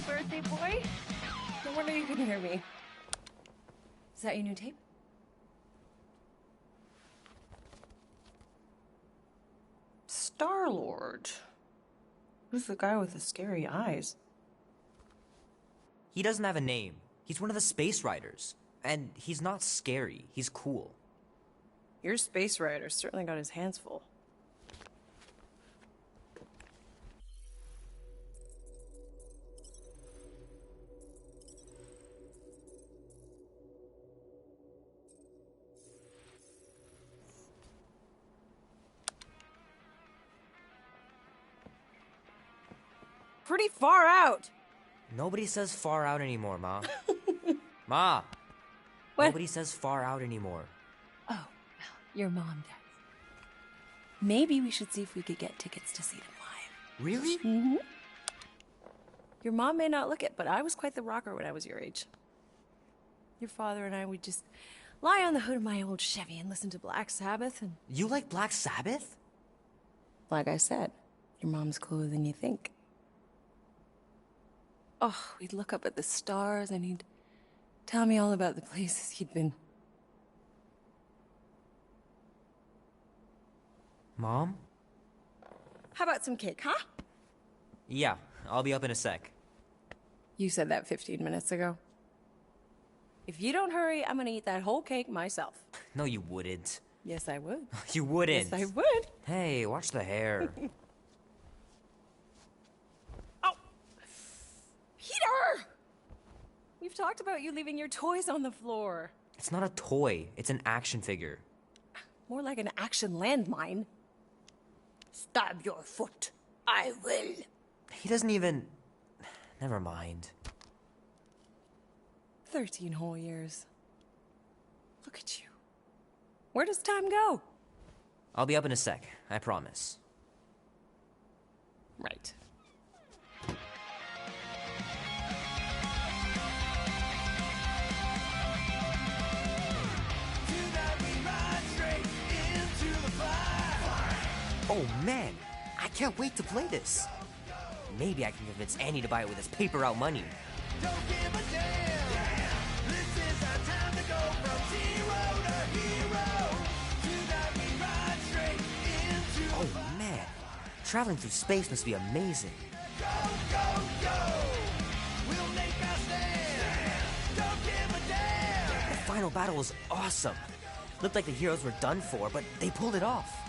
birthday boy. No wonder you couldn't hear me. Is that your new tape? Star-Lord. Who's the guy with the scary eyes? He doesn't have a name. He's one of the Space Riders. And he's not scary. He's cool. Your Space Rider certainly got his hands full. Pretty far out. Nobody says far out anymore, Ma. Ma! What? Nobody says far out anymore. Oh, well, your mom does. Maybe we should see if we could get tickets to see them live. Really? Mm-hmm. Your mom may not look it, but I was quite the rocker when I was your age. Your father and I would just lie on the hood of my old Chevy and listen to Black Sabbath and... You like Black Sabbath? Like I said, your mom's cooler than you think. Oh, we'd look up at the stars and he'd tell me all about the places he'd been. Mom? How about some cake, huh? Yeah, I'll be up in a sec. You said that 15 minutes ago. If you don't hurry, I'm gonna eat that whole cake myself. No, you wouldn't. Yes, I would. You wouldn't. Yes, I would. Hey, watch the hair. Oh! Peter! We've talked about you leaving your toys on the floor. It's not a toy. It's an action figure. More like an action landmine. Stab your foot. I will. He doesn't even... Never mind. 13 whole years. Look at you. Where does time go? I'll be up in a sec, I promise. Right. Oh man, I can't wait to play this. Maybe I can convince Annie to buy it with his paper route money. Don't give a damn. This is our time to go from zero to hero. Tonight we ride straight into Oh man, traveling through space must be amazing. go, go, go. We'll make our stand. Don't give a damn. The final battle was awesome. Looked like the heroes were done for, but they pulled it off.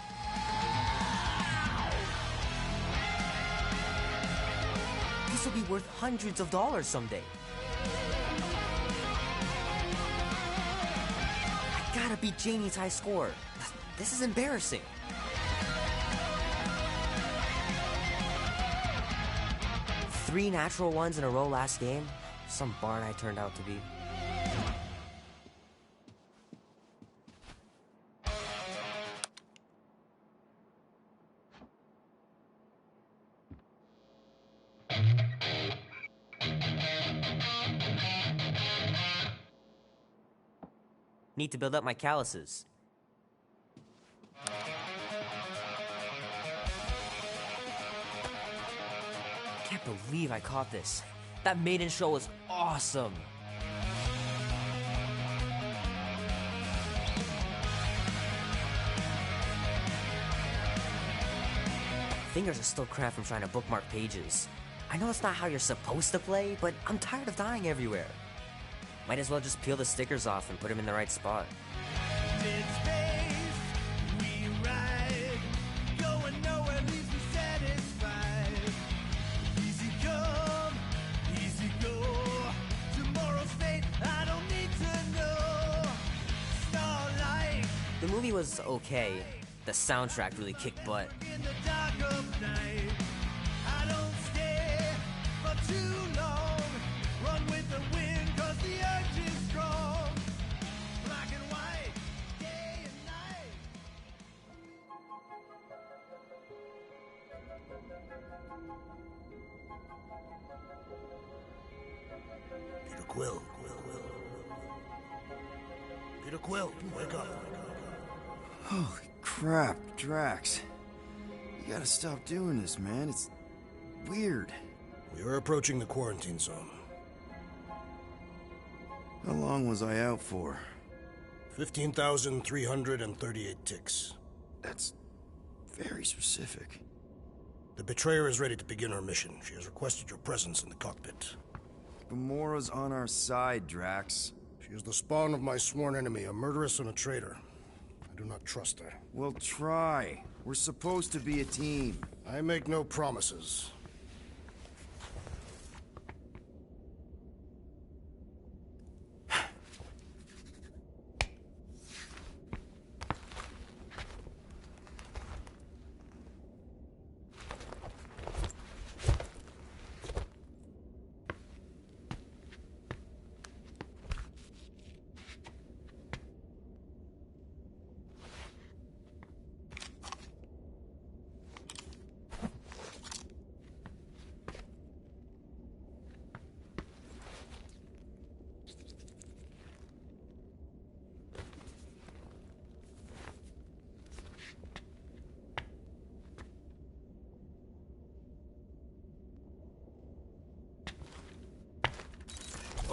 This will be worth hundreds of dollars someday. I gotta beat Janie's high score. This is embarrassing. Three natural ones in a row last game. Some barn I turned out to be. Need to build up my calluses. Can't believe I caught this. That maiden show was awesome. Fingers are still cramped from trying to bookmark pages. I know it's not how you're supposed to play, but I'm tired of dying everywhere. Might as well just peel the stickers off and put them in the right spot. In space, we ride. Going nowhere leaves me satisfied. Easy come, easy go. Tomorrow's fate, I don't need to know. Starlight The movie was okay. The soundtrack really kicked butt. in the dark of night. I don't stay for too long. Run with the wind, cause the urge is strong. Black and white, day and night. Peter Quill. Peter Quill, wake up. Holy crap, Drax. You gotta stop doing this, man. It's weird. We You're approaching the quarantine zone. How long was I out for? 15,338 ticks. That's very specific. The Betrayer is ready to begin her mission. She has requested your presence in the cockpit. Gamora's on our side, Drax. She is the spawn of my sworn enemy, a murderess and a traitor. I do not trust her. We'll try. We're supposed to be a team. I make no promises.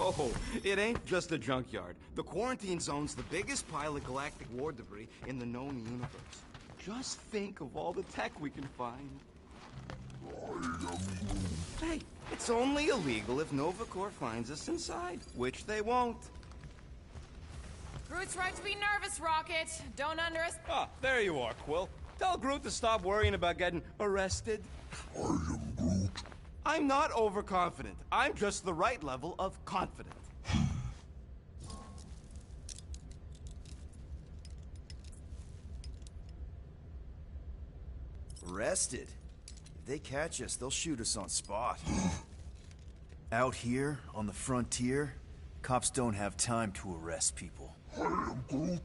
Oh, it ain't just a junkyard. The quarantine zone's the biggest pile of galactic war debris in the known universe. Just think of all the tech we can find. Hey, it's only illegal if Nova Corps finds us inside, which they won't. Groot's right to be nervous, Rocket. Don't underestimate. Ah, there you are, Quill. Tell Groot to stop worrying about getting arrested. I am Groot. I'm not overconfident. I'm just the right level of confident. Arrested? If they catch us, they'll shoot us on spot. Out here, on the frontier, cops don't have time to arrest people. I am Groot.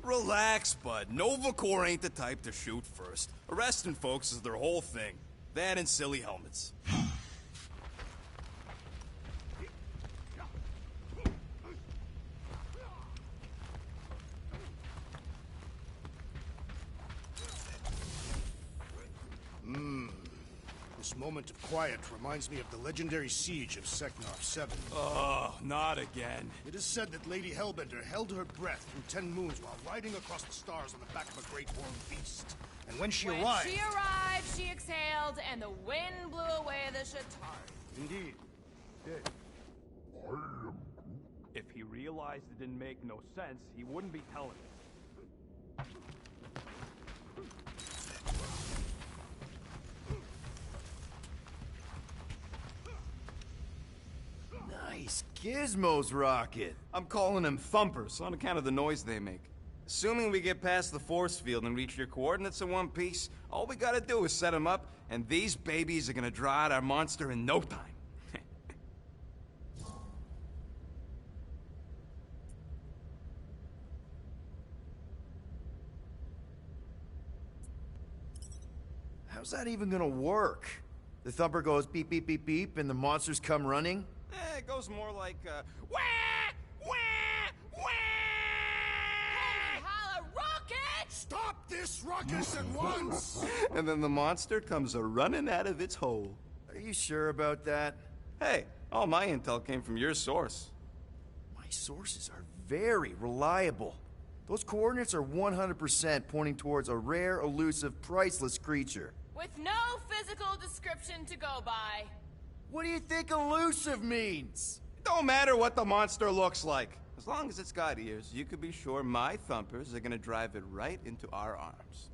Relax, bud. Nova Corps ain't the type to shoot first. Arresting folks is their whole thing. That and silly helmets. This moment of quiet reminds me of the legendary siege of Seknarf 7. Oh, not again. It is said that Lady Hellbender held her breath through 10 moons while riding across the stars on the back of a great horned beast. And when she arrived... She exhaled, and the wind blew away the Shatari. Indeed. Did. If he realized it didn't make no sense, he wouldn't be telling us. Nice gizmos, Rocket. I'm calling them thumpers on account of the noise they make. Assuming we get past the force field and reach your coordinates in one piece, all we gotta do is set them up, and these babies are gonna draw out our monster in no time. How's that even gonna work? The thumper goes beep, beep, beep, beep, and the monsters come running? It goes more like, wah! Wah! Wah! Holla, Rocket! Stop this ruckus at once! And then the monster comes a-running out of its hole. Are you sure about that? Hey, all my intel came from your source. My sources are very reliable. Those coordinates are 100% pointing towards a rare, elusive, priceless creature. With no physical description to go by. What do you think elusive means? It don't matter what the monster looks like. As long as it's got ears, you can be sure my thumpers are gonna drive it right into our arms.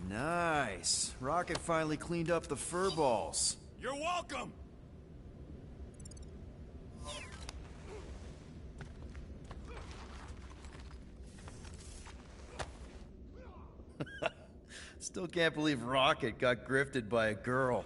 Nice. Rocket finally cleaned up the fur balls. You're welcome! Still can't believe Rocket got grifted by a girl.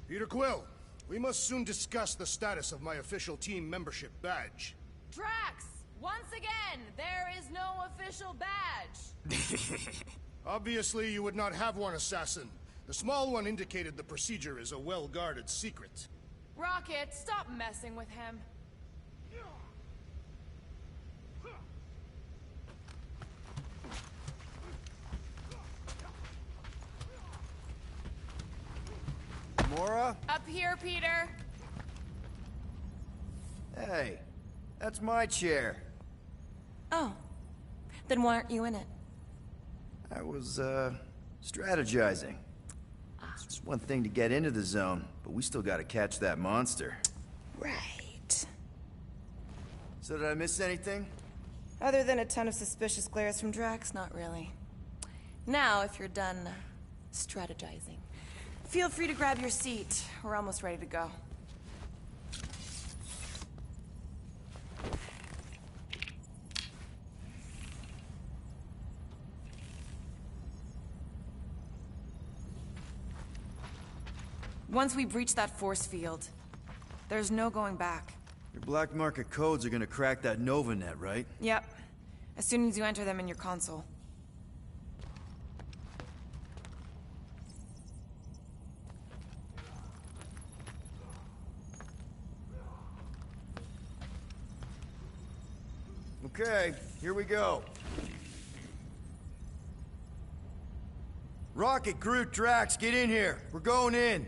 Peter Quill, we must soon discuss the status of my official team membership badge. Drax! Once again, there is no official badge. Obviously, you would not have one, Assassin. The small one indicated the procedure is a well-guarded secret. Rocket, stop messing with him. Mora? Up here, Peter. Hey, that's my chair. Oh. Then why aren't you in it? I was, strategizing. It's one thing to get into the zone, but we still gotta catch that monster. Right. So did I miss anything? Other than a ton of suspicious glares from Drax, not really. Now, if you're done strategizing, feel free to grab your seat. We're almost ready to go. Once we breach that force field, there's no going back. Your black market codes are gonna crack that Nova net, right? Yep. As soon as you enter them in your console. Okay, here we go. Rocket, Groot, Drax, get in here. We're going in.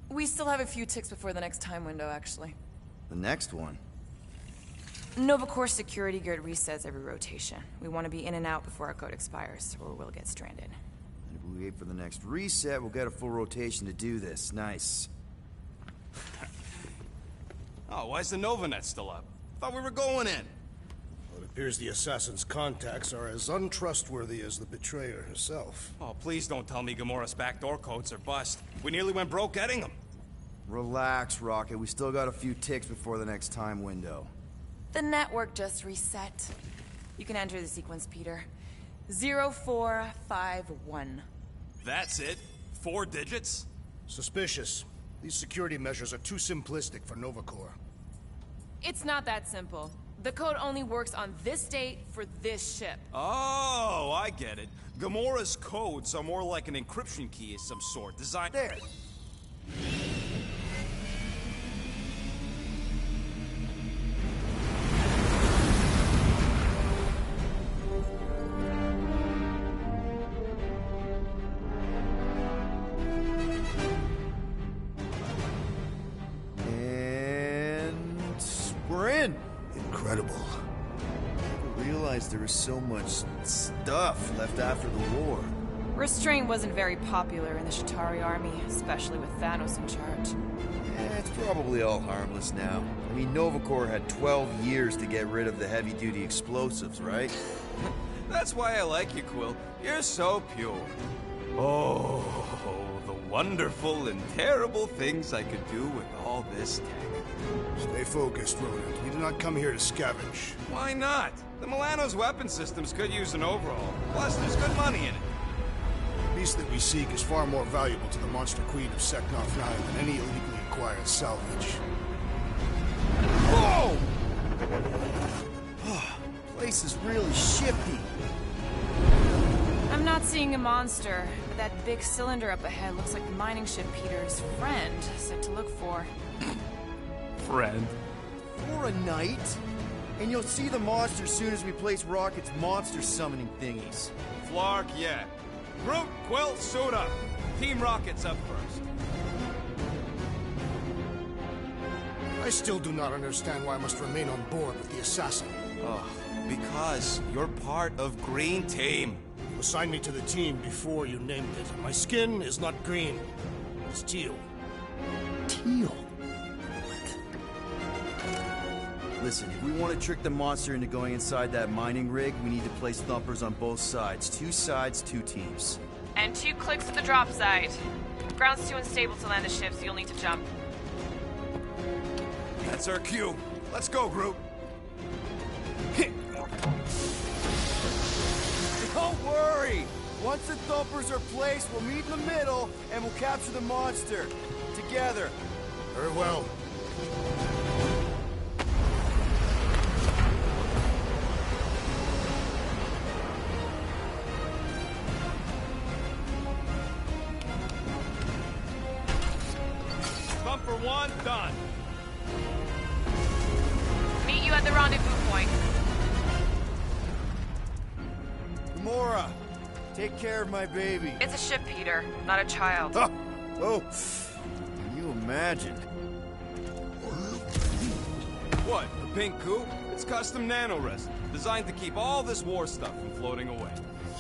We still have a few ticks before the next time window, actually. The next one? Nova Corps security grid resets every rotation. We want to be in and out before our code expires, or we'll get stranded. And if we wait for the next reset, we'll get a full rotation to do this. Nice. Oh, why's the Novanet still up? Thought we were going in. Well, it appears the Assassin's contacts are as untrustworthy as the betrayer herself. Oh, please don't tell me Gamora's backdoor codes are bust. We nearly went broke getting them. Relax, Rocket. We still got a few ticks before the next time window. The network just reset. You can enter the sequence, Peter. 0451. That's it? 4 digits? Suspicious. These security measures are too simplistic for Nova Corps. It's not that simple. The code only works on this date for this ship. Oh, I get it. Gamora's codes are more like an encryption key of some sort, designed... There! And... we're in! Incredible. I realized there was so much stuff left after the war. Restraint wasn't very popular in the Chitauri army, especially with Thanos in charge. It's probably all harmless now. I mean, Nova Corps had 12 years to get rid of the heavy-duty explosives, right? That's why I like you, Quill. You're so pure. Oh, the wonderful and terrible things I could do with all this tech. Stay focused, Rodent. You did not come here to scavenge. Why not? The Milano's weapon systems could use an overhaul. Plus, there's good money in it. The beast that we seek is far more valuable to the Monster Queen of Seknarf 9 than any illegally acquired salvage. Whoa! Place is really shifty. I'm not seeing a monster, but that big cylinder up ahead looks like the mining ship Peter's friend said to look for. Friend. For a night? And you'll see the monster soon as we place Rocket's monster summoning thingies. Flark, yeah. Groot, Quill, suit up. Team Rocket's up first. I still do not understand why I must remain on board with the assassin. Oh, because you're part of Green Team. You assigned me to the team before you named it. My skin is not green. It's teal. Teal? Listen, if we want to trick the monster into going inside that mining rig, we need to place thumpers on both sides. 2 sides, 2 teams. And 2 clicks to the drop side. Ground's too unstable to land the ship, so you'll need to jump. That's our cue. Let's go, Groot. Don't worry! Once the thumpers are placed, we'll meet in the middle, and we'll capture the monster. Together. Very well. Take care of my baby. It's a ship, Peter, not a child. Oh, can you imagine? What, the pink coupe? It's custom nanoresin, designed to keep all this war stuff from floating away.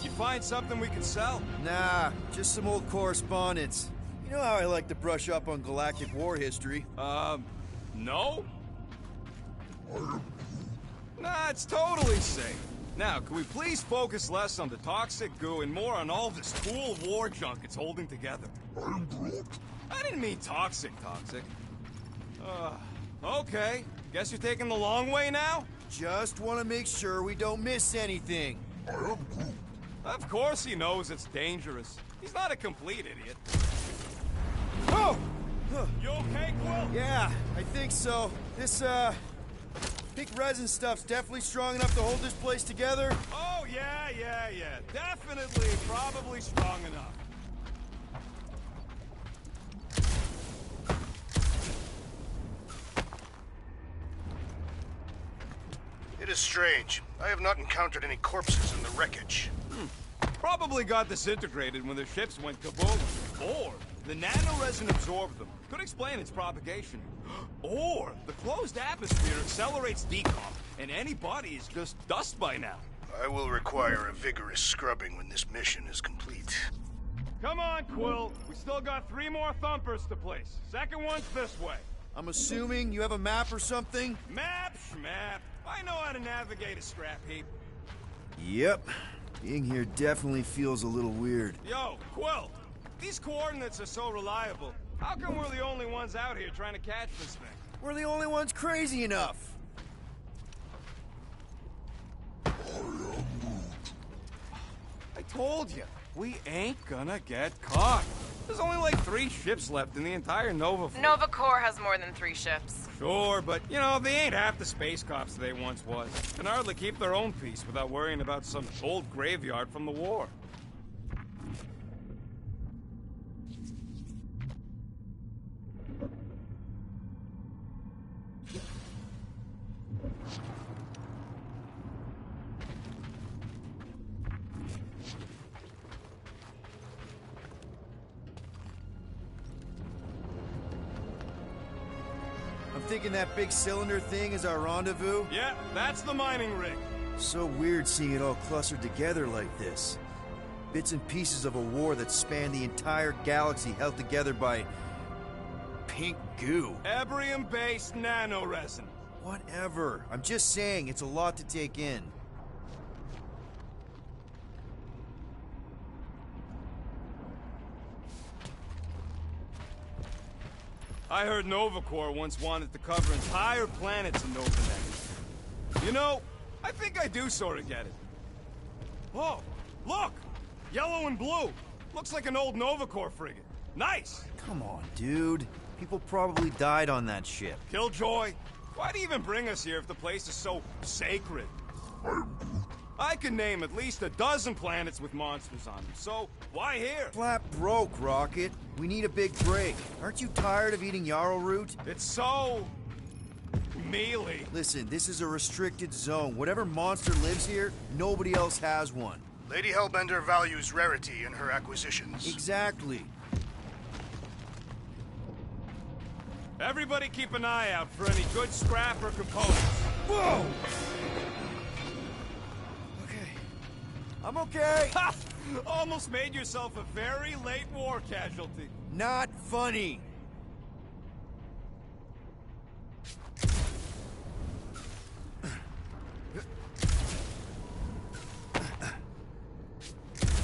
You find something we can sell? Nah, just some old correspondence. You know how I like to brush up on galactic war history. No? Nah, it's totally safe. Now, can we please focus less on the toxic goo and more on all this cool war junk it's holding together? I didn't mean toxic. Okay. Guess you're taking the long way now? Just want to make sure we don't miss anything. Of course he knows it's dangerous. He's not a complete idiot. Oh! You okay, Quill? Yeah, I think so. This, pink resin stuff's definitely strong enough to hold this place together. Oh, yeah. Definitely, probably strong enough. It is strange. I have not encountered any corpses in the wreckage. Probably got disintegrated when their ships went kaboom. Or the nanoresin absorbed them. Could explain its propagation. Or the closed atmosphere accelerates decomp, and any body is just dust by now. I will require a vigorous scrubbing when this mission is complete. Come on, Quill. We still got 3 more thumpers to place. Second one's this way. I'm assuming you have a map or something? Map, schmap. I know how to navigate a scrap heap. Yep. Being here definitely feels a little weird. Yo, Quill. These coordinates are so reliable. How come we're the only ones out here trying to catch this thing? We're the only ones crazy enough. I told you, we ain't gonna get caught. There's only like 3 ships left in the entire Nova fleet. Nova Corps has more than 3 ships. Sure, but, you know, they ain't half the space cops they once was. Can hardly keep their own peace without worrying about some old graveyard from the war. I'm thinking that big cylinder thing is our rendezvous. Yeah, that's the mining rig. So weird seeing it all clustered together like this. Bits and pieces of a war that spanned the entire galaxy held together by... pink goo. Ebrium-based nanoresin. Whatever. I'm just saying, it's a lot to take in. I heard Nova Corps once wanted to cover entire planets in Nova Negative. You know, I think I do sort of get it. Oh, look! Yellow and blue. Looks like an old Nova Corps frigate. Nice! Come on, dude. People probably died on that ship. Killjoy, why'd he even bring us here if the place is so sacred? I can name at least a dozen planets with monsters on them, so why here? Flat broke, Rocket. We need a big break. Aren't you tired of eating yarrow root? It's so... mealy. Listen, this is a restricted zone. Whatever monster lives here, nobody else has one. Lady Hellbender values rarity in her acquisitions. Exactly. Everybody keep an eye out for any good scrap or components. Whoa! Okay. I'm okay. Ha! Almost made yourself a very late war casualty. Not funny.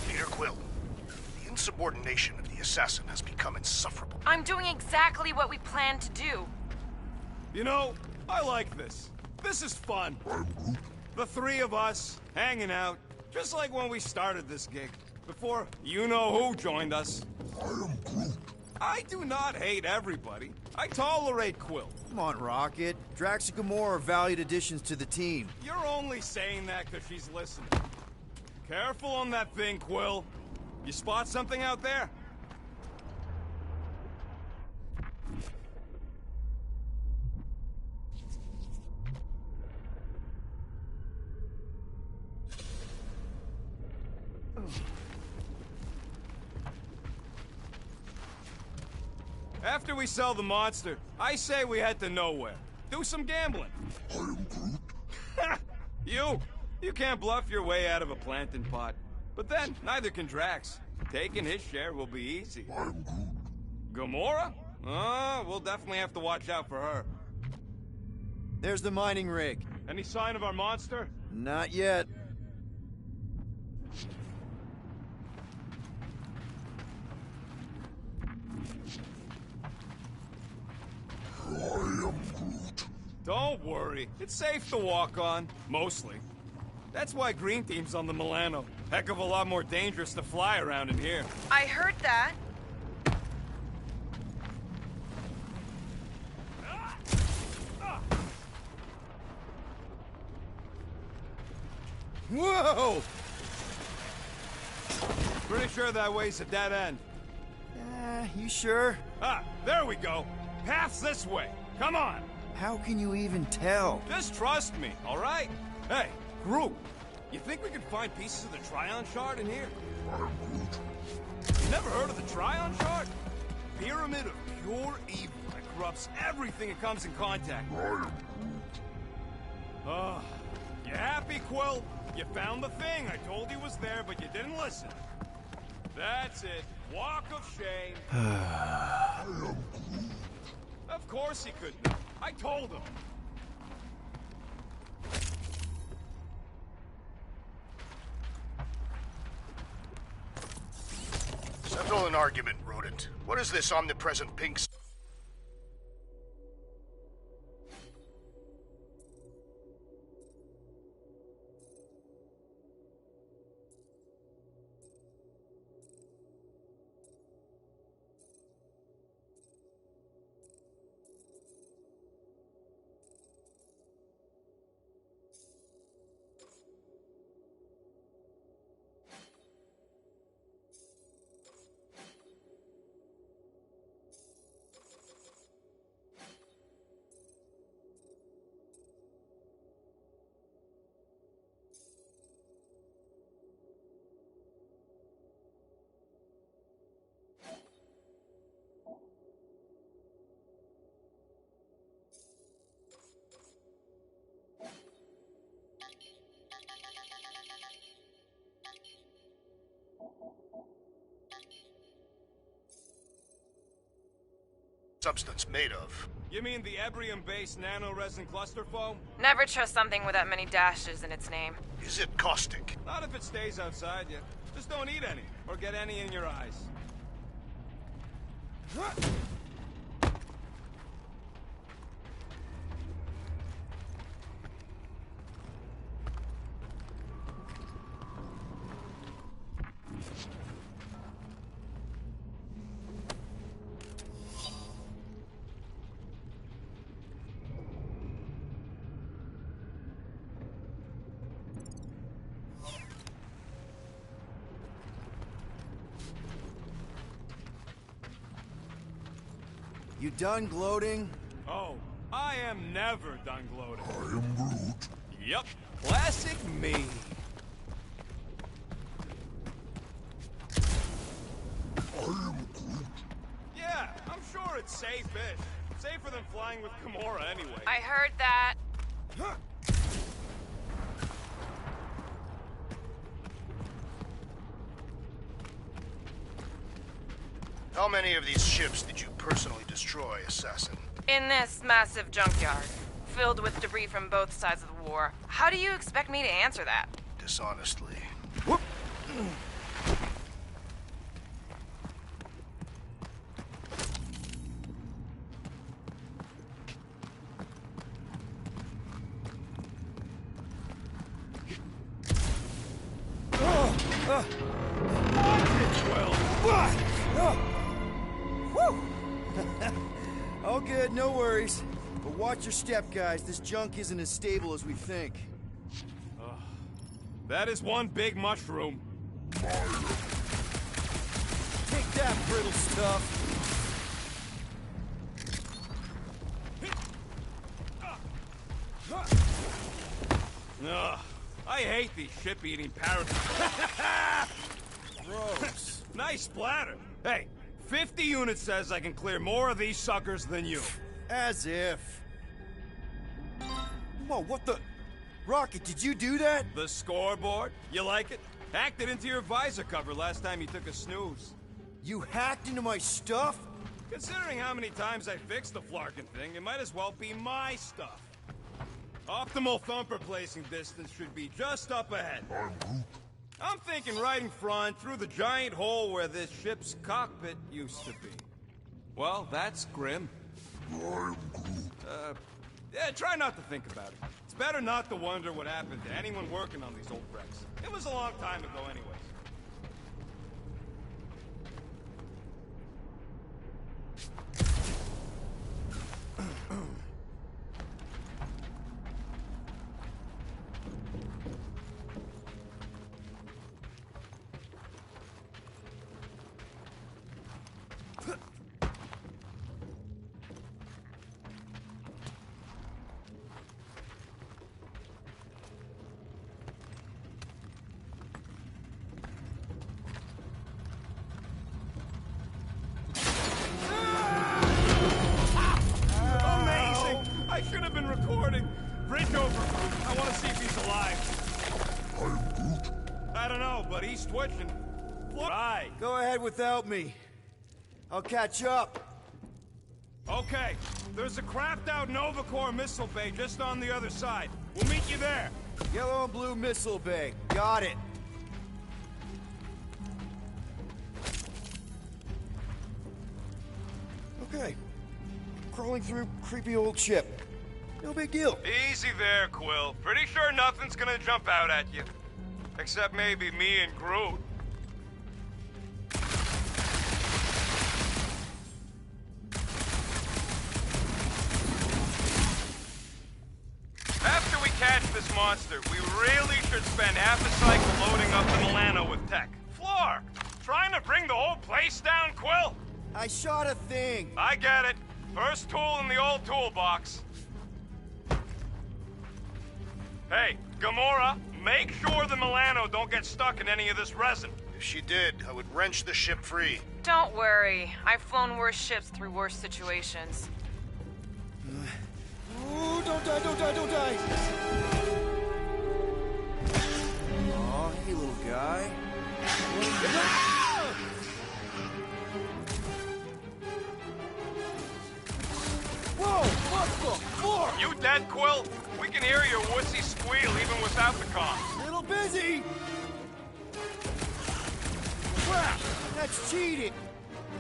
Peter Quill, the insubordination of the assassin has become insufferable. I'm doing exactly what we planned to do. You know, I like this. This is fun. The 3 of us, hanging out, just like when we started this gig. Before you-know-who joined us. I do not hate everybody. I tolerate Quill. Come on, Rocket. Drax and Gamora are valued additions to the team. You're only saying that because she's listening. Careful on that thing, Quill. You spot something out there? After we sell the monster, I say we head to nowhere. Do some gambling. I am Groot. You can't bluff your way out of a plantain pot. But then, neither can Drax. Taking his share will be easy. I am Groot. Gamora? We'll definitely have to watch out for her. There's the mining rig. Any sign of our monster? Not yet. I am Groot. Don't worry. It's safe to walk on. Mostly. That's why Green Team's on the Milano. Heck of a lot more dangerous to fly around in here. I heard that. Whoa! Pretty sure that way's a dead end. You sure? Ah, there we go. Path's this way. Come on. How can you even tell? Just trust me, all right? Hey, Groot, you think we could find pieces of the Tryon Shard in here? I am Groot. You never heard of the Tryon Shard? Pyramid of pure evil that corrupts everything it comes in contact with. I am Groot. You happy, Quill? You found the thing. I told you was there, but you didn't listen. That's it. Walk of shame. I am Groot. Of course he could know. I told him. Settle an argument, rodent. What is this omnipresent pink... substance made of? You mean the Ebrium-based nano-resin cluster foam? Never trust something with that many dashes in its name. Is it caustic? Not if it stays outside you. Just don't eat any, or get any in your eyes. You done gloating? Oh, I am never done gloating. I am Groot. Yep, classic me. I am Groot. Yeah, I'm sure it's safe-ish. Safer than flying with Gamora anyway. I heard that. How many of these ships did you personally destroy, Assassin? In this massive junkyard, filled with debris from both sides of the war. How do you expect me to answer that? Dishonestly. All good, no worries. But watch your step, guys. This junk isn't as stable as we think. That is one big mushroom. Take that, brittle stuff. Ugh, I hate these ship-eating parasites. Gross. Nice splatter. Hey, 50 units says I can clear more of these suckers than you. As if. Whoa, what the... Rocket, did you do that? The scoreboard? You like it? Hacked it into your visor cover last time you took a snooze. You hacked into my stuff? Considering how many times I fixed the Flarkin thing, it might as well be my stuff. Optimal thumper placing distance should be just up ahead. I'm thinking right in front, through the giant hole where this ship's cockpit used to be. Well, that's grim. Yeah, try not to think about it. It's better not to wonder what happened to anyone working on these old wrecks. It was a long time ago anyways. I should have been recording. Bridge over. I want to see if he's alive. I don't know, but he's twitching. Right. Go ahead without me. I'll catch up. Okay. There's a crapped-out Nova Corps missile bay just on the other side. We'll meet you there. Yellow and blue missile bay. Got it. Okay. Crawling through creepy old ship. No big deal. Easy there, Quill. Pretty sure nothing's gonna jump out at you. Except maybe me and Groot. After we catch this monster, we really should spend half a cycle loading up the Milano with tech. Floor! Trying to bring the whole place down, Quill? I shot a thing. I get it. First tool in the old toolbox. Hey, Gamora, make sure the Milano don't get stuck in any of this resin. If she did, I would wrench the ship free. Don't worry. I've flown worse ships through worse situations. Ooh, don't die, don't die, don't die! Aw, hey, little guy. Whoa, what the floor? You dead, Quill? We can hear your wussy squeal even without the comms. Little busy! Crap! That's cheating!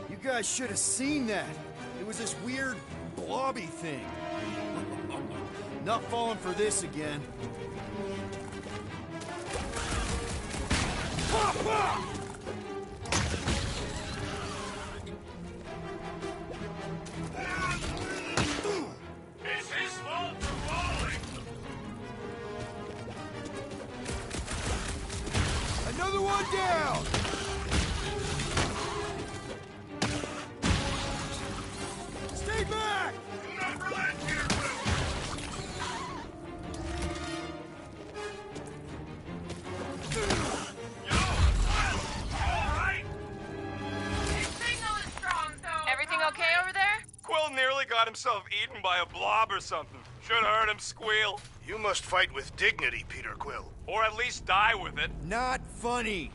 You guys should have seen that. It was this weird blobby thing. Not falling for this again. Pop, pop! It's his fault for falling. Another one down! Stay back! Do not relent, Peter Quill. Everything okay over there? Quill nearly got himself eaten by a blob or something. Should have heard him squeal. You must fight with dignity, Peter Quill. Or at least die with it. Not funny.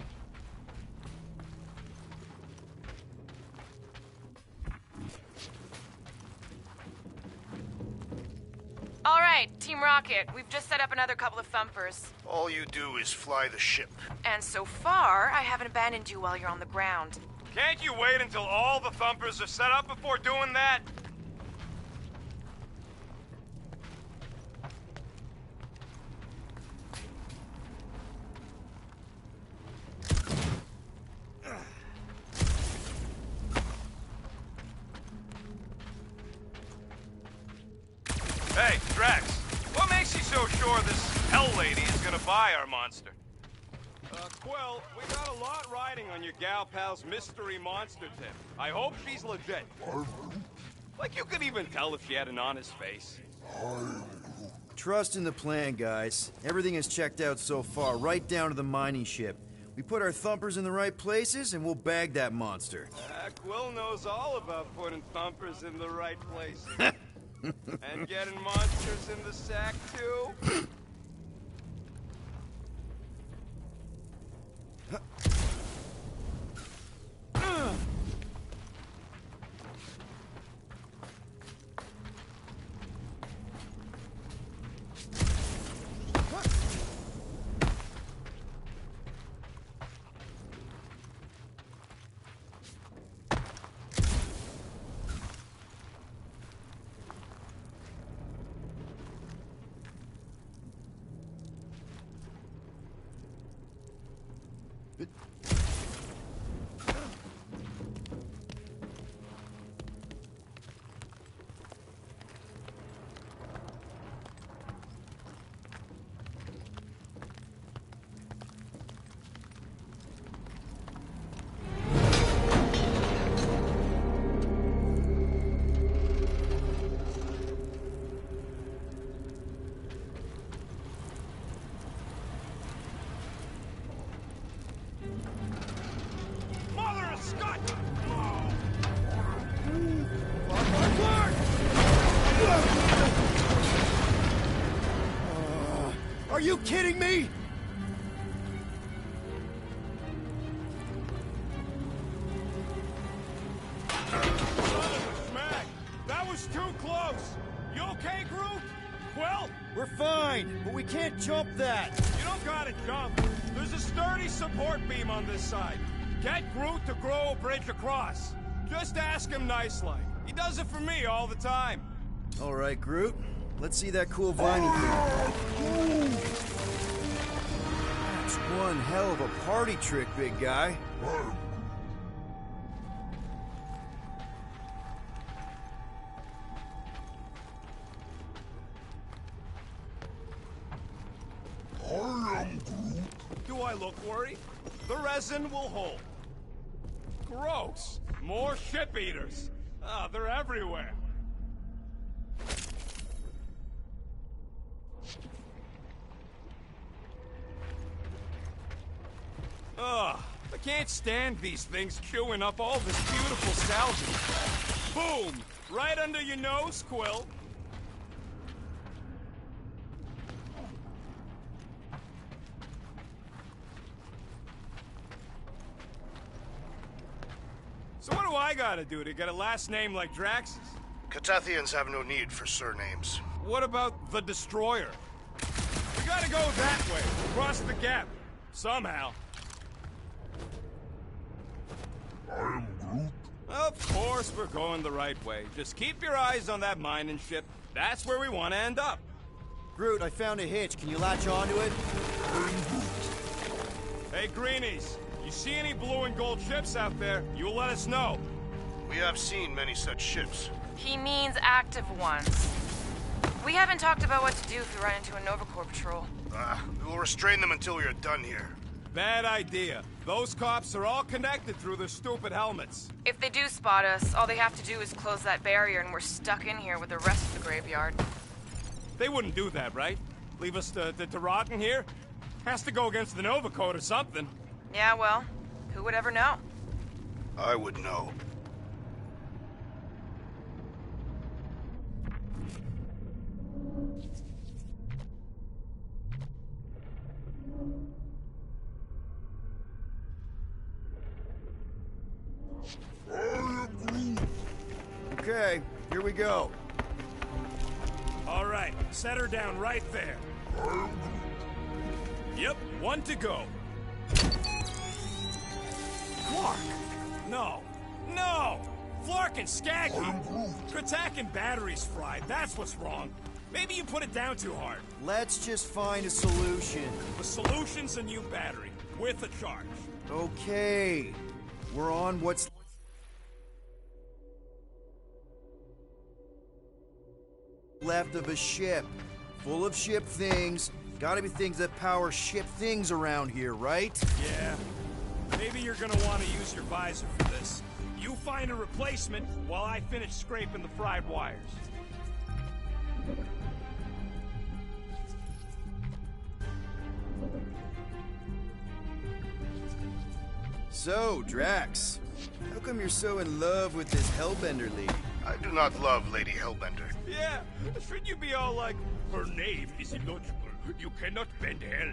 All right, Team Rocket. We've just set up another couple of thumpers. All you do is fly the ship. And so far, I haven't abandoned you while you're on the ground. Can't you wait until all the thumpers are set up before doing that? Hey, Drax, what makes you so sure this Hell Lady is gonna buy our monster? Quill, we got a lot riding on your gal pal's mystery monster tip. I hope she's legit. Like you could even tell if she had an honest face. Trust in the plan, guys. Everything is checked out so far, right down to the mining ship. We put our thumpers in the right places, and we'll bag that monster. Quill knows all about putting thumpers in the right places. And getting monsters in the sack, too? Are you kidding me? Smack! That was too close! You okay, Groot? Quill? We're fine, but we can't jump that. You don't gotta jump. There's a sturdy support beam on this side. Get Groot to grow a bridge across. Just ask him nice-like. He does it for me all the time. All right, Groot. Let's see that cool viney thing. That's one hell of a party trick, big guy. Do I look worried? The resin will hold. Gross. More ship eaters. Ah, they're everywhere. Ugh, I can't stand these things chewing up all this beautiful salvage. Boom! Right under your nose, Quill. So what do I gotta do to get a last name like Drax's? Catathians have no need for surnames. What about the Destroyer? We gotta go that way, across the gap. Somehow. I am Groot. Of course we're going the right way. Just keep your eyes on that mining ship. That's where we want to end up. Groot, I found a hitch. Can you latch onto it? Hey, Greenies. You see any blue and gold ships out there, you'll let us know. We have seen many such ships. He means active ones. We haven't talked about what to do if we run into a Nova Corps patrol. We will restrain them until we are done here. Bad idea. Those cops are all connected through their stupid helmets. If they do spot us, all they have to do is close that barrier and we're stuck in here with the rest of the graveyard. They wouldn't do that, right? Leave us to rot in here? Has to go against the Nova Code or something. Yeah, well, who would ever know? I would know. Okay, here we go. All right, set her down right there. Yep, one to go. Flark! No. No! Flark and Skaggy! Kratak and batteries fried, that's what's wrong. Maybe you put it down too hard. Let's just find a solution. The solution's a new battery, with a charge. Okay. We're on what's left of a ship. Full of ship things. Gotta be things that power ship things around here, right? Yeah. Maybe you're gonna want to use your visor for this. You find a replacement while I finish scraping the fried wires. So, Drax, how come you're so in love with this Hellbender lady? I do not love Lady Hellbender. Yeah, should you be all like, her name is illogical. You cannot bend hell.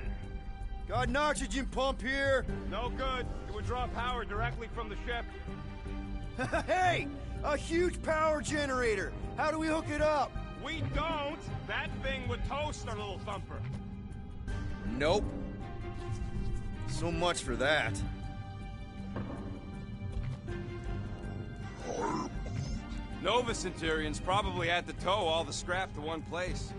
Got an oxygen pump here? No good. It would draw power directly from the ship. Hey! A huge power generator! How do we hook it up? We don't. That thing would toast our little thumper. Nope. So much for that. Nova Centurion's probably had to tow all the scrap to one place.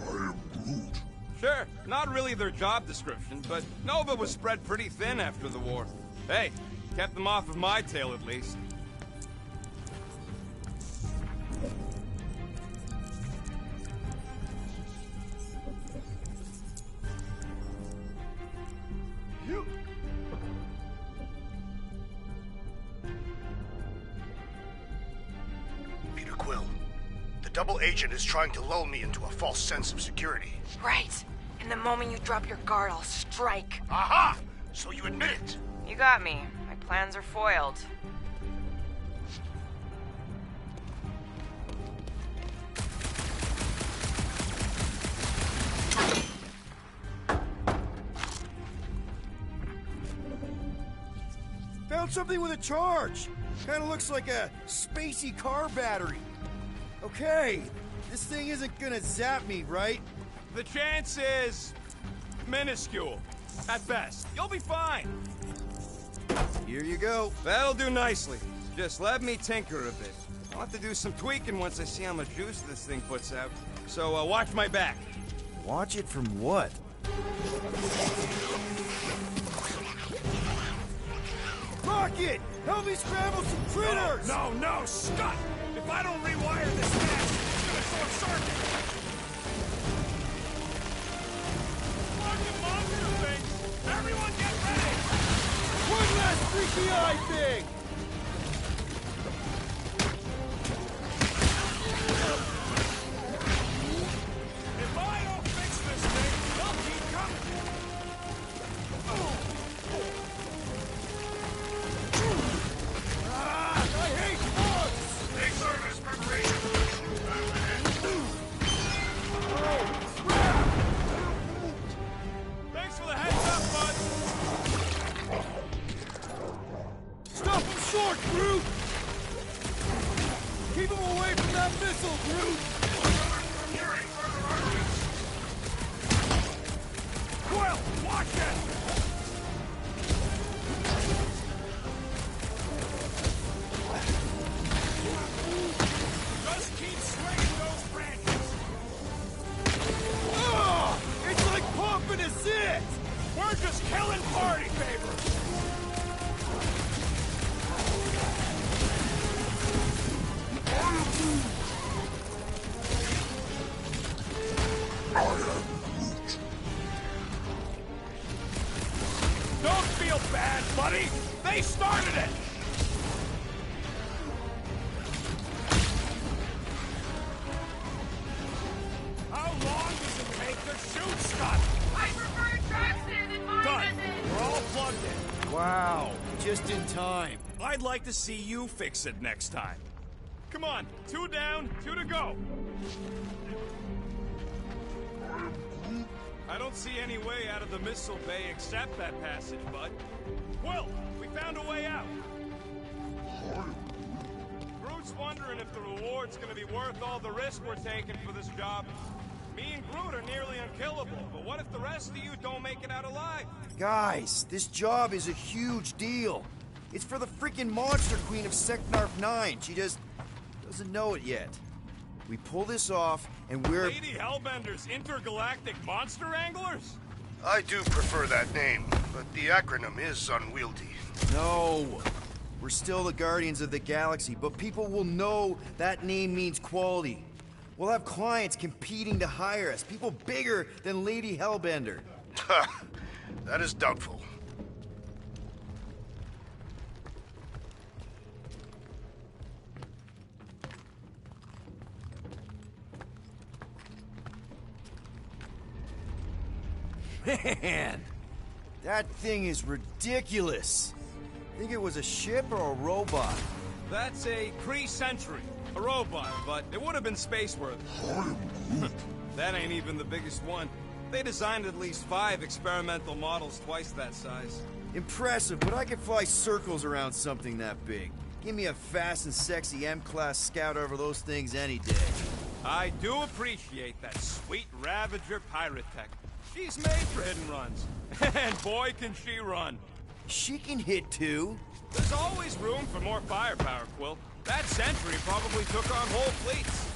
I am Groot. Sure, not really their job description, but Nova was spread pretty thin after the war. Hey, kept them off of my tail at least. Peter Quill, the double agent is trying to lull me into a false sense of security. Right. And the moment you drop your guard, I'll strike. Aha! So you admit it? You got me. My plans are foiled. Found something with a charge! Kinda looks like a spacey car battery. Okay, this thing isn't gonna zap me, right? The chance is minuscule, at best. You'll be fine. Here you go. That'll do nicely. Just let me tinker a bit. I'll have to do some tweaking once I see how much juice this thing puts out. So, watch my back. Watch it from what? Rocket! Help me scramble some critters! No, no, stop! If I don't rewire this thing, it's gonna short circuit! Fucking monster things! Everyone get ready! One last freaky eye thing! If I don't fix this thing, they'll keep coming! I hate bugs! Big service preparation. Thanks for the heads up, bud! Stop him short, Groot! Keep him away from that missile, Groot! Quill, watch it! Just keep swinging those branches! Oh, it's like pumping a zit! We're just killing party favors! Don't feel bad, buddy! They started it! How long does it take to shoot stuff? I prefer Traxxas than Mars. Done. We're all plugged in. Wow, just in time. I'd like to see you fix it next time. Come on, 2 down, 2 to go. I don't see any way out of the missile bay except that passage, bud. Quill, we found a way out. Groot's wondering if the reward's gonna be worth all the risk we're taking for this job. Me and Groot are nearly unkillable, but what if the rest of you don't make it out alive? Guys, this job is a huge deal. It's for the freaking Monster Queen of Seknarf 9. She just doesn't know it yet. We pull this off, and we're... Lady Hellbender's intergalactic monster anglers? I do prefer that name, but the acronym is unwieldy. No. We're still the Guardians of the Galaxy, but people will know that name means quality. We'll have clients competing to hire us, people bigger than Lady Hellbender. That is doubtful. Man, that thing is ridiculous. Think it was a ship or a robot? That's a Kree Sentry. A robot, but it would have been space-worthy. That ain't even the biggest one. They designed at least 5 experimental models twice that size. Impressive, but I can fly circles around something that big. Give me a fast and sexy M-Class Scout over those things any day. I do appreciate that sweet Ravager pirate tech. She's made for hit and runs. And boy, can she run. She can hit too. There's always room for more firepower, Quill. That Sentry probably took on whole fleets.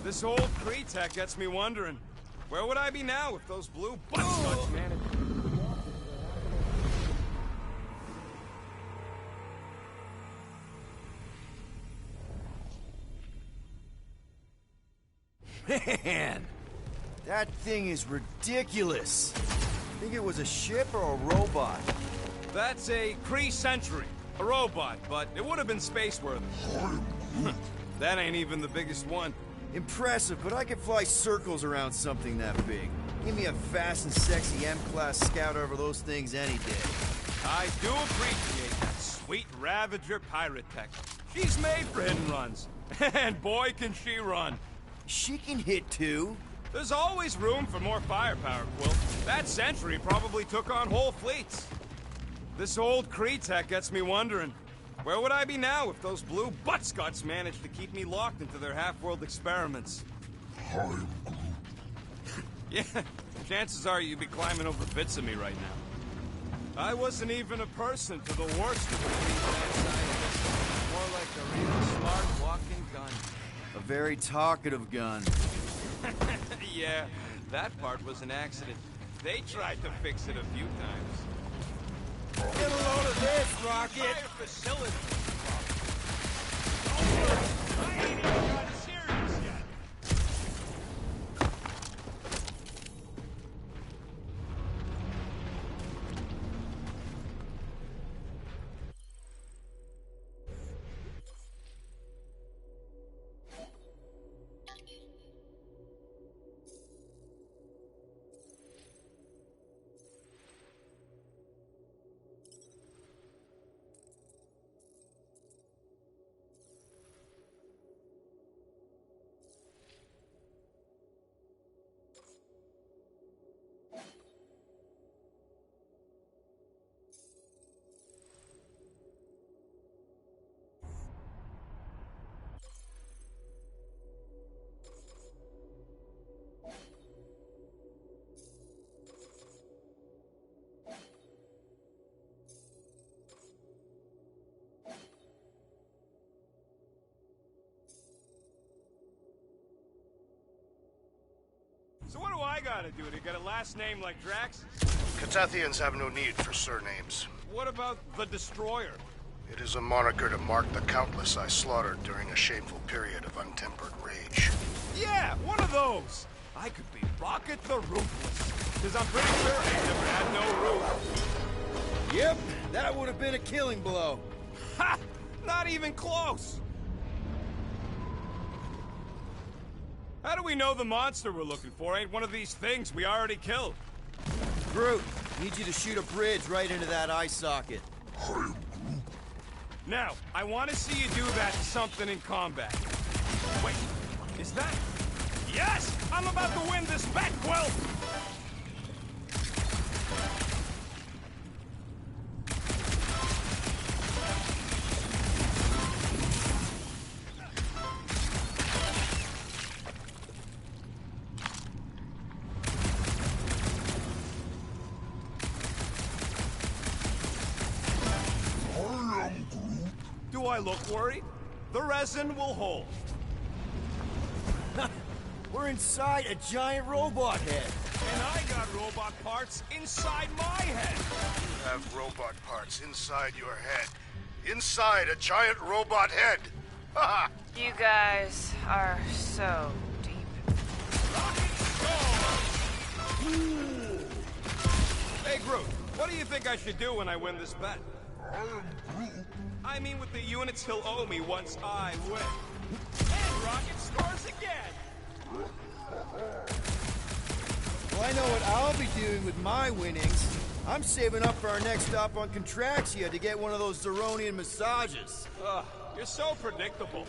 This old Kree tech gets me wondering, where would I be now if those blue butt-sluts managed? Man, that thing is ridiculous. Think it was a ship or a robot? That's a Kree Sentry. A robot, but it would have been space-worthy. That ain't even the biggest one. Impressive, but I can fly circles around something that big. Give me a fast and sexy M-Class Scout over those things any day. I do appreciate that sweet Ravager pirate tech. She's made for hit and runs. And boy, can she run. She can hit too. There's always room for more firepower, Quill. That Sentry probably took on whole fleets. This old Kree tech gets me wondering, where would I be now if those blue butt-scuts managed to keep me locked into their half-world experiments? Yeah, chances are you'd be climbing over bits of me right now. I wasn't even a person to the worst of the Kree scientists. More like a real smart walking gun. A very talkative gun. Yeah, that part was an accident. They tried to fix it a few times. Get a load of this, Rocket! Entire facility. I ain't even got serious yet. So what do I gotta do to get a last name like Drax? Catathians have no need for surnames. What about the Destroyer? It is a moniker to mark the countless I slaughtered during a shameful period of untempered rage. Yeah, one of those! I could be Rocket the Ruthless, because I'm pretty sure I never had no root. Yep, that would have been a killing blow. Ha! Not even close! How do we know the monster we're looking for ain't one of these things we already killed? Groot, need you to shoot a bridge right into that eye socket. Now, I want to see you do that to something in combat. Wait, is that... Yes! I'm about to win this bet, Quill! Do I look worried? The resin will hold. We're inside a giant robot head. And I got robot parts inside my head. You have robot parts inside your head. Inside a giant robot head. Haha! You guys are so deep. Hey, Groot, what do you think I should do when I win this bet? I mean with the units he'll owe me once I win. And Rocket scores again! Well, I know what I'll be doing with my winnings. I'm saving up for our next stop on Contraxia to get one of those Zeronian massages. Ugh, you're so predictable.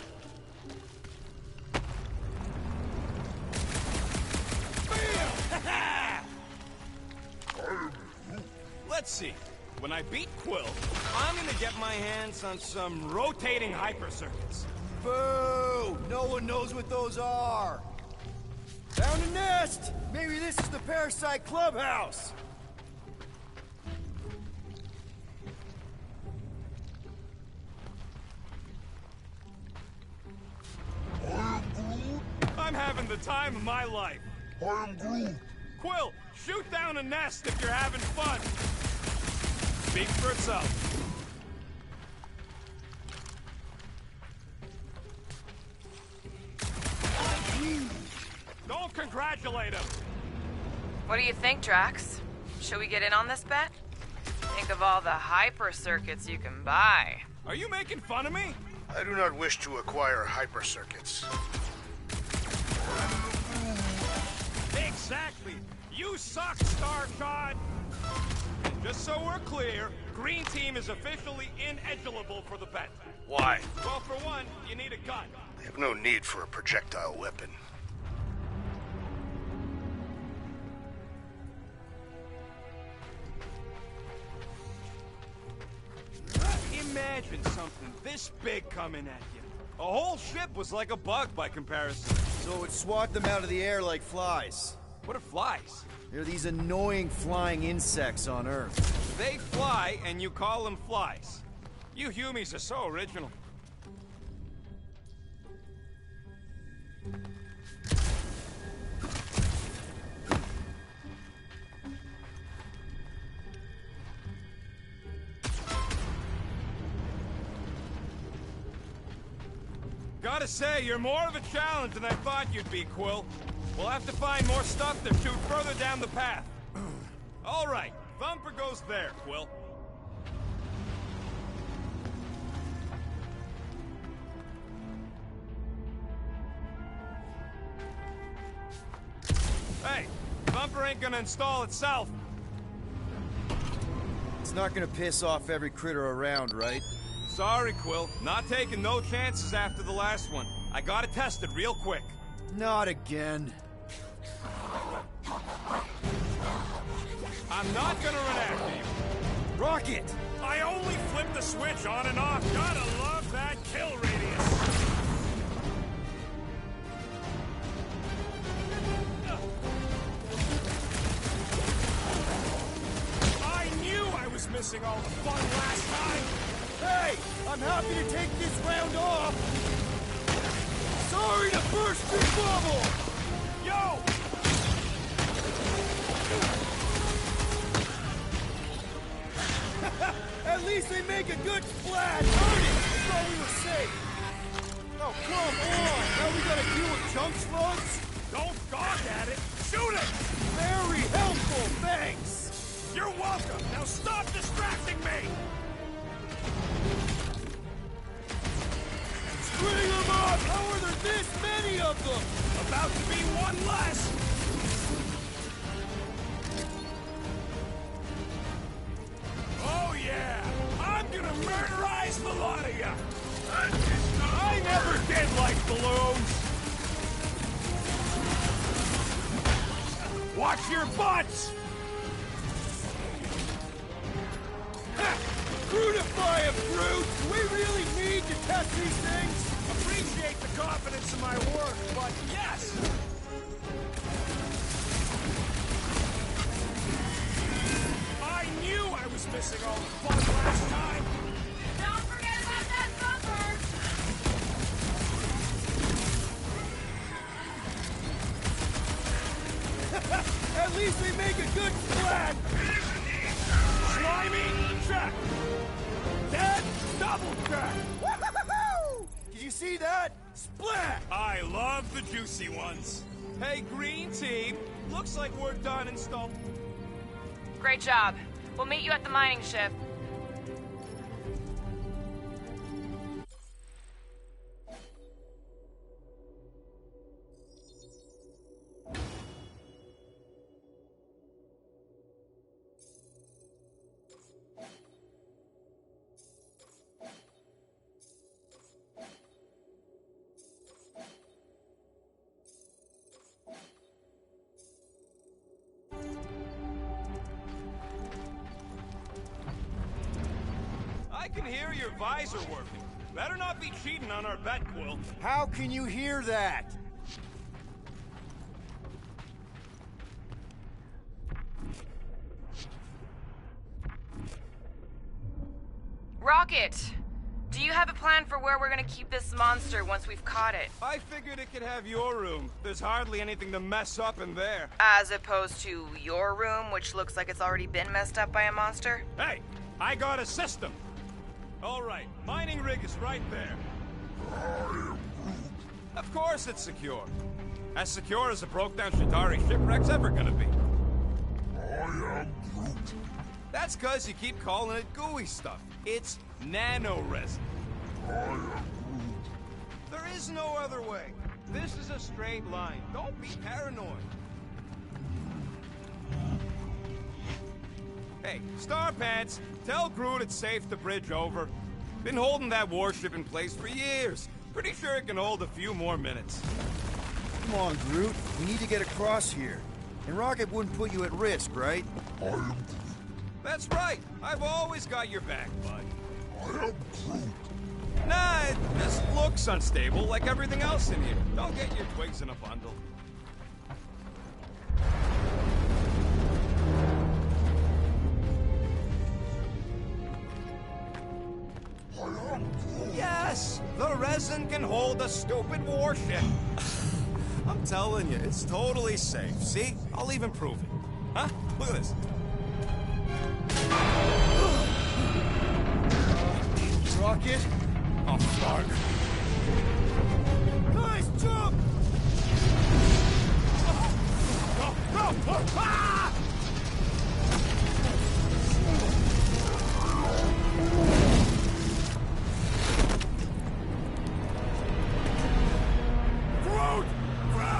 Let's see. When I beat Quill, I'm gonna get my hands on some rotating hyper circuits. Boo! No one knows what those are. Found a nest! Maybe this is the Parasite Clubhouse! I'm having the time of my life. I am Groot. Quill, shoot down a nest if you're having fun. Speaks for itself. Don't congratulate him. What do you think, Drax? Should we get in on this bet? Think of all the hyper circuits you can buy. Are you making fun of me? I do not wish to acquire hyper circuits. Exactly. You suck, Starshot. Just so we're clear, Green Team is officially ineligible for the bet. Why? Well, for one, you need a gun. I have no need for a projectile weapon. Imagine something this big coming at you. A whole ship was like a bug by comparison. So it would swat them out of the air like flies. What are flies? They're these annoying flying insects on Earth. They fly, and you call them flies. You Humies are so original. Gotta say, you're more of a challenge than I thought you'd be, Quill. We'll have to find more stuff to shoot further down the path. All right, Thumper goes there, Quill. Hey, Thumper ain't gonna install itself. It's not gonna piss off every critter around, right? Sorry, Quill. Not taking no chances after the last one. I gotta test it real quick. Not again. I'm not gonna run after you. Rocket! I only flip the switch on and off. Gotta love that kill radius. I knew I was missing all the fun last time. Hey! I'm happy to take this round off! Sorry to burst your bubble! Yo! At least they make a good splash! Hurry! I thought we were safe! Oh, come on! Now we gotta deal with chunk slugs? Don't gawk at it! Shoot it! Very helpful, thanks! You're welcome! Now stop distracting me! Bring them up! How are there this many of them? About to be one less! Oh yeah! I'm gonna murderize the lot of ya! I never did like balloons! Watch your butts! Fruitify a fruit! Do we really need to test these things? Appreciate the confidence in my work, but yes! I knew I was missing all the fun last time! Don't forget about that Thumper! At least they make a good splash! Slimy, check! Dead, double check! Woo-hoo-hoo! Did you see that? Splat! I love the juicy ones. Hey, Green Team, looks like we're done installed. Great job. We'll meet you at the mining ship. I can hear your visor working. Better not be cheating on our bet, Quill. How can you hear that? Rocket! Do you have a plan for where we're gonna keep this monster once we've caught it? I figured it could have your room. There's hardly anything to mess up in there. As opposed to your room, which looks like it's already been messed up by a monster? Hey, I got a system. All right, mining rig is right there. Of course it's secure. As secure as a broke-down Shatari shipwreck's ever gonna be. That's cause you keep calling it gooey stuff. It's nano-resin. There is no other way. This is a straight line. Don't be paranoid. Hey, Starpants, tell Groot it's safe to bridge over. Been holding that warship in place for years. Pretty sure it can hold a few more minutes. Come on, Groot. We need to get across here. And Rocket wouldn't put you at risk, right? That's right. I've always got your back, bud. I am Groot. Nah, it just looks unstable like everything else in here. Don't get your twigs in a bundle. Yes! The resin can hold a stupid warship. I'm telling you, it's totally safe. See? I'll even prove it. Huh? Look at this. Rocket? Oh, fuck. Guys, jump! Go! Ah! Groot! Groot!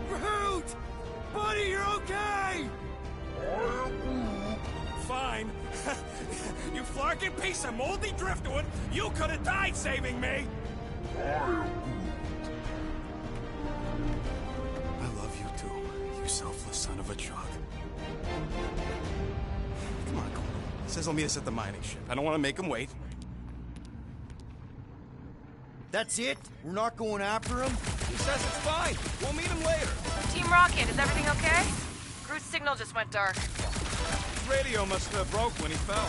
Groot! Buddy, you're okay! Fine. You flarkin' piece of moldy driftwood, you could have died saving me! I love you too, you selfless son of a truck. Come on, Cole. He says he'll meet us at the mining ship. I don't want to make him wait. That's it? We're not going after him? He says it's fine. We'll meet him later. Team Rocket, is everything okay? Groot's signal just went dark. His radio must have broke when he fell.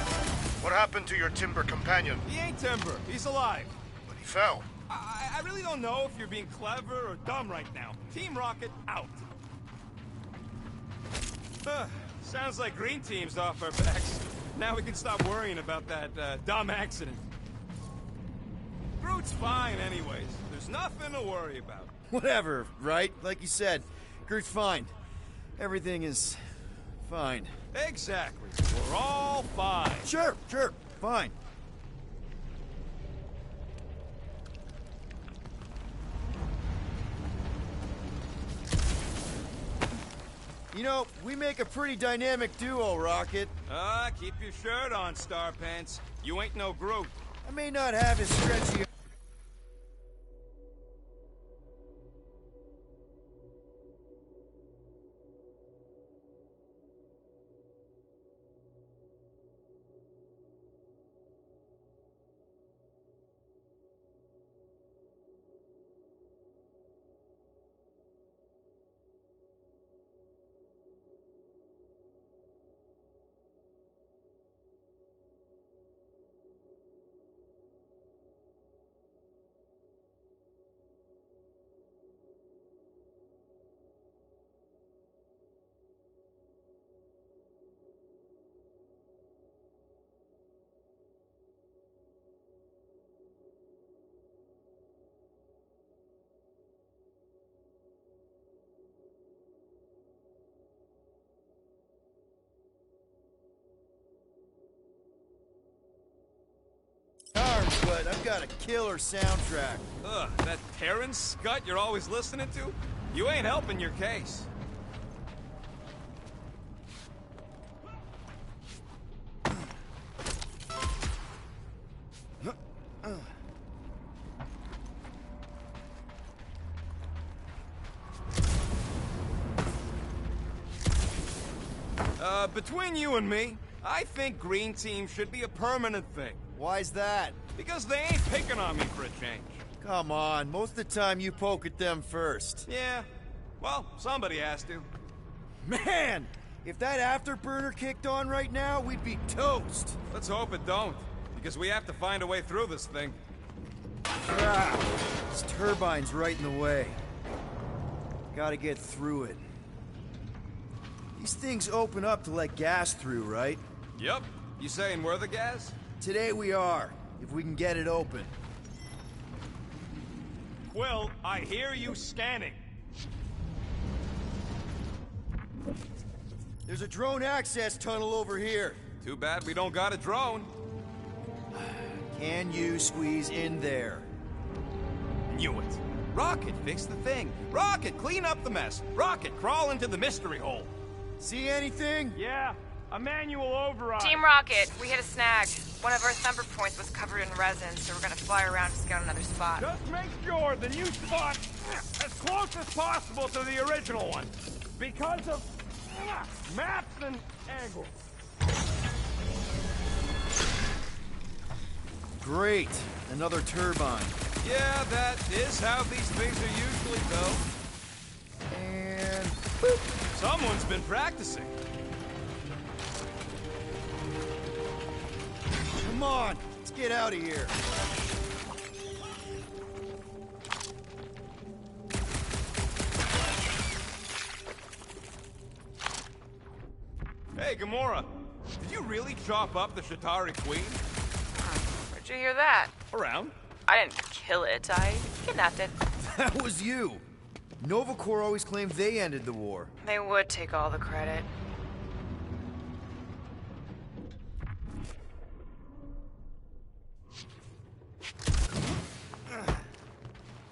What happened to your timber companion? He ain't Timber. He's alive. But he fell. I really don't know if you're being clever or dumb right now. Team Rocket, out. Sounds like Green Team's off our backs. Now we can stop worrying about that dumb accident. Groot's fine anyways. There's nothing to worry about. Whatever, right? Like you said, Groot's fine. Everything is fine. Exactly. We're all fine. Sure, fine. You know, we make a pretty dynamic duo, Rocket. Keep your shirt on, Starpants. You ain't no Groot. I may not have his stretchy... But I've got a killer soundtrack. Ugh, that Terran scut you're always listening to? You ain't helping your case. Between you and me, I think Green Team should be a permanent thing. Why's that? Because they ain't picking on me for a change. Come on, most of the time you poke at them first. Yeah, well, somebody has to. Man! If that afterburner kicked on right now, we'd be toast! Let's hope it don't, because we have to find a way through this thing. Crap! This turbine's right in the way. Gotta get through it. These things open up to let gas through, right? Yep. You saying we're the gas? Today we are, if we can get it open. Quill, I hear you scanning. There's a drone access tunnel over here. Too bad we don't got a drone. Can you squeeze in there? Knew it. Rocket, fix the thing. Rocket, clean up the mess. Rocket, crawl into the mystery hole. See anything? Yeah, a manual override. Team Rocket, we hit a snag. One of our thumper points was covered in resin, so we're gonna fly around to scout another spot. Just make sure the new spot as close as possible to the original one. Because of maps and angles. Great. Another turbine. Yeah, that is how these things are usually built. And boop. Someone's been practicing. Come on, let's get out of here. Hey, Gamora. Did you really chop up the Shatari Queen? Where'd you hear that? Around. I didn't kill it, I kidnapped it. That was you. Nova Corps always claimed they ended the war. They would take all the credit.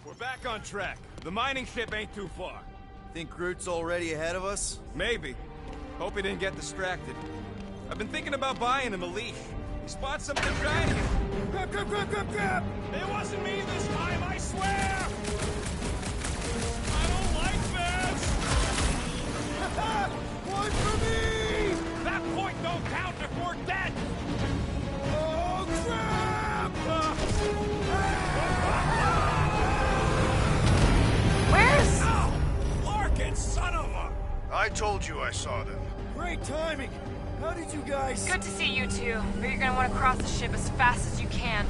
We're back on track. The mining ship ain't too far. Think Groot's already ahead of us? Maybe. Hope he didn't get distracted. I've been thinking about buying him a leash. He spots something shiny. Grab, grab, grab, grab, grab! It wasn't me this time, I swear! I don't like this! One for me! That point don't count if we're dead! Oh, crap! Where's... Ow! Larkin, son of a... I told you I saw them. Great timing! How did you guys... Good to see you two, but you're gonna want to cross the ship as fast as you can.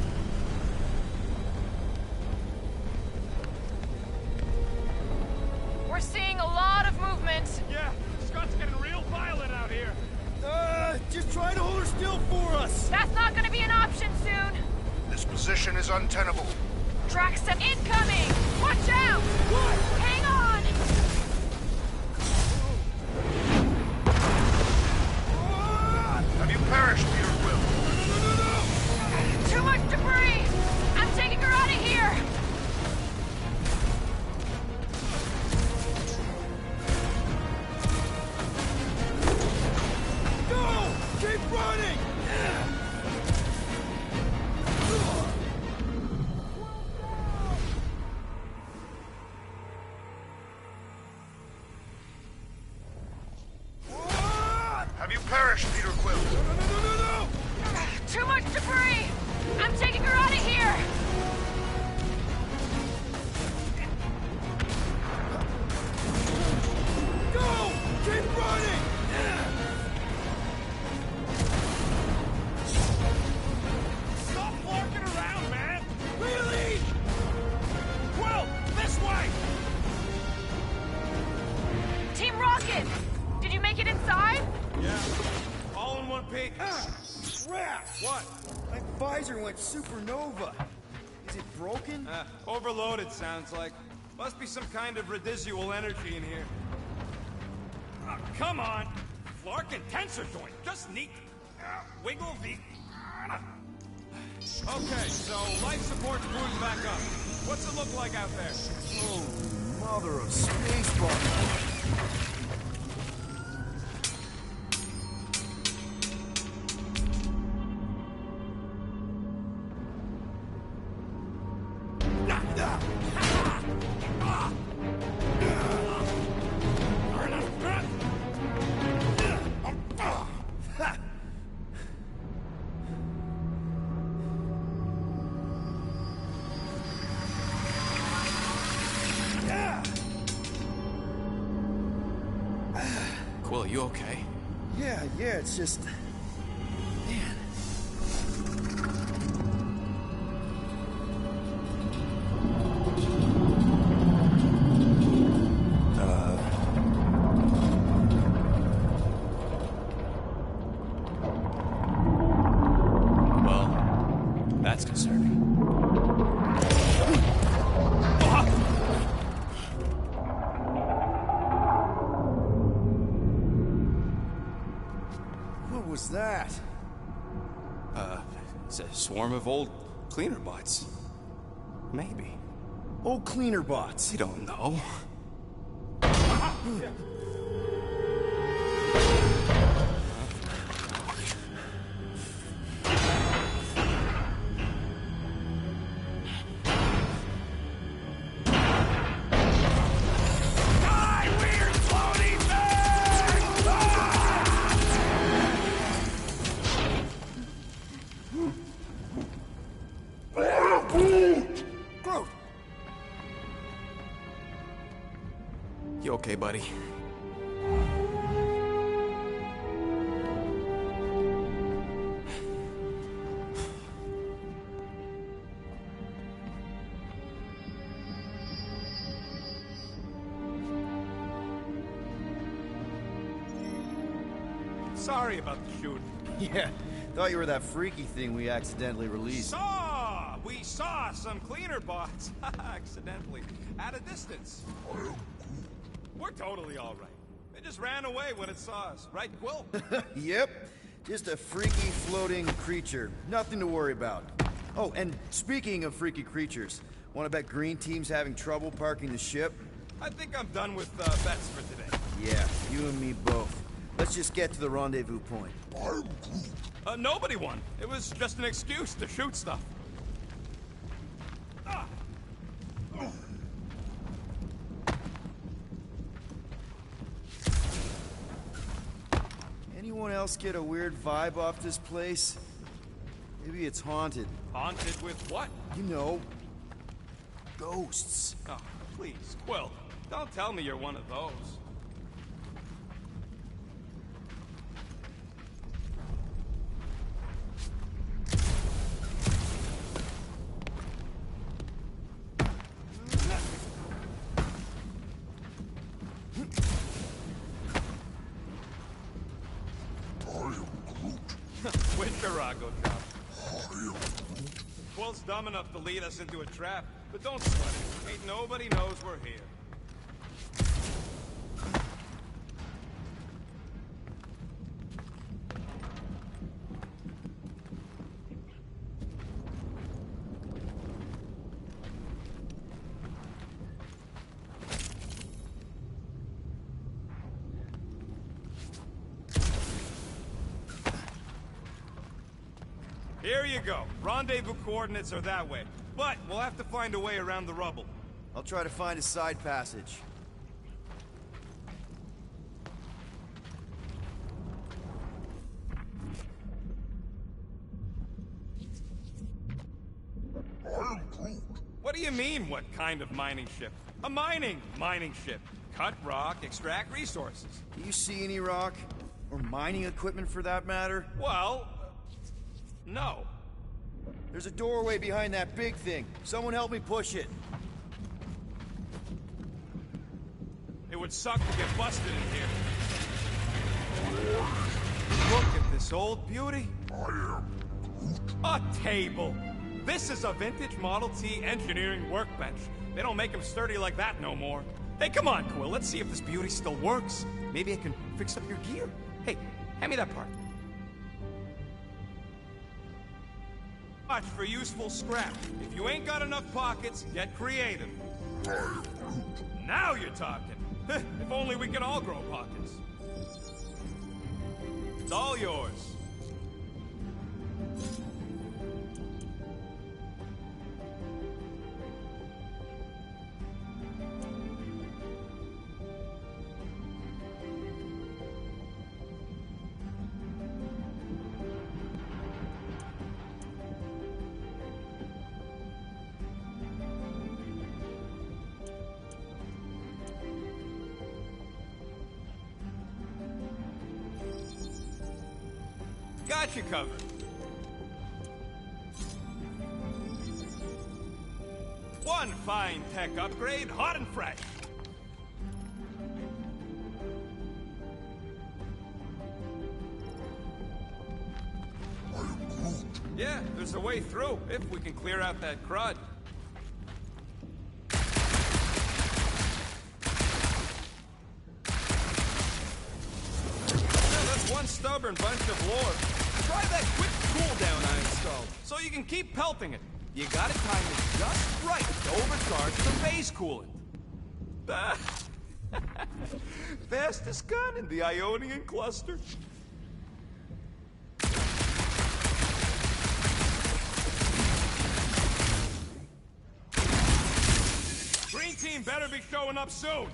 We're seeing a lot of movement. Yeah, Scott's getting real violent out here. Just try to hold her still for us! That's not gonna be an option soon. This position is untenable. Drax step incoming! Watch out! What? Hang on! Have you perished, Peter Quill? Too much debris! I'm taking her out of here! Go! Keep running! Have you perished, Peter Quill? No! Too much debris! I'm taking her out of here! Go! Keep running! Stop larking around, man! Really? Quill, this way! Team Rocket! Did you make it inside? Yeah, all in one piece. Crap! What? My visor went supernova. Is it broken? Overloaded, sounds like. Must be some kind of residual energy in here. Oh, come on! Flarkin tensor joint, just neat. Wiggle the... Okay, so life support's moving back up. What's it look like out there? Oh, mother of spacebar. you okay? Yeah, it's just... Man. Well, that's concerning. What was that? It's a swarm of old cleaner bots. Maybe. Old cleaner bots. We don't know. Groot! You okay, buddy? Sorry about the shooting. Yeah, thought you were that freaky thing we accidentally released. We saw some cleaner bots, accidentally, at a distance. We're totally all right. They just ran away when it saw us, right, Quill? Yep, just a freaky floating creature. Nothing to worry about. Oh, and speaking of freaky creatures, want to bet Green Team's having trouble parking the ship? I think I'm done with bets for today. Yeah, you and me both. Let's just get to the rendezvous point. Nobody won. It was just an excuse to shoot stuff. Anyone else get a weird vibe off this place? Maybe it's haunted. Haunted with what? You know, ghosts. Oh, please, Quill. Don't tell me you're one of those. Witcherago job. Quill's dumb enough to lead us into a trap, but don't sweat it. Ain't nobody knows we're here. Here you go. Rendezvous coordinates are that way. But we'll have to find a way around the rubble. I'll try to find a side passage. What do you mean, what kind of mining ship? A mining ship. Cut rock, extract resources. Do you see any rock? Or mining equipment for that matter? Well, no. There's a doorway behind that big thing. Someone help me push it. It would suck to get busted in here. Look at this old beauty. A table. This is a vintage Model T engineering workbench. They don't make them sturdy like that no more. Hey, come on, Quill. Let's see if this beauty still works. Maybe I can fix up your gear. Hey, hand me that part. Watch for useful scrap. If you ain't got enough pockets, get creative. Now you're talking. If only we could all grow pockets. It's all yours. Got you covered. One fine tech upgrade, hot and fresh. Yeah, there's a way through, if we can clear out that crud. Now, that's one stubborn bunch of lore. Try that quick cooldown I installed, so you can keep pelting it. You gotta time it just right to overcharge the base coolant. Fastest gun in the Ionian cluster. Green team better be showing up soon.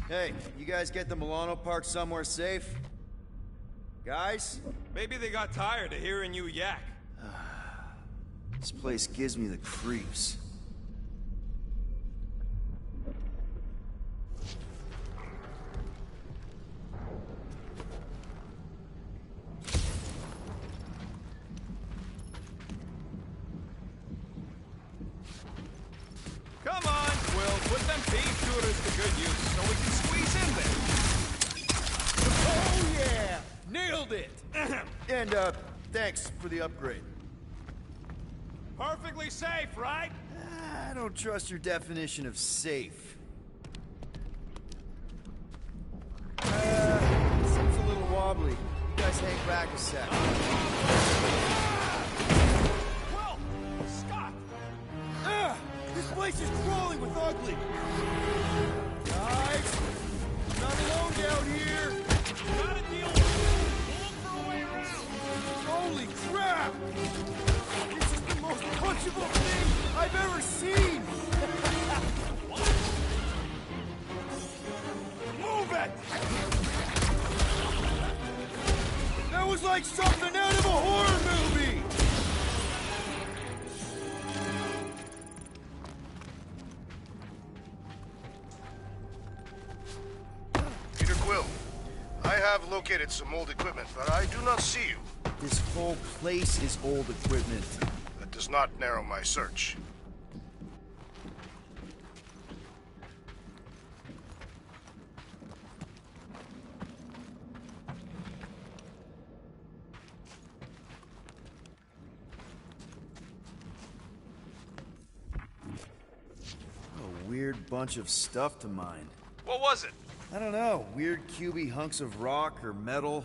Hey, you guys get the Milano parked somewhere safe? Guys? Maybe they got tired of hearing you yak. This place gives me the creeps. Come on, Quill, put them pea shooters to good use so we can squeeze in there. Oh yeah! Nailed it! And, thanks for the upgrade. Perfectly safe, right? I don't trust your definition of safe. Seems a little wobbly. You guys hang back a sec. Quill! Scott! This place is crawling with ugly! Guys! I'm not alone down here! Gotta deal with it! We'll look for a way around! Holy crap! This is the most punchable thing I've ever seen! What? Move it! That was like something out of a horror movie! Peter Quill, I have located some old equipment, but I do not see you. This whole place is old equipment. That does not narrow my search. A weird bunch of stuff to mine. What was it? I don't know, weird cubey hunks of rock or metal.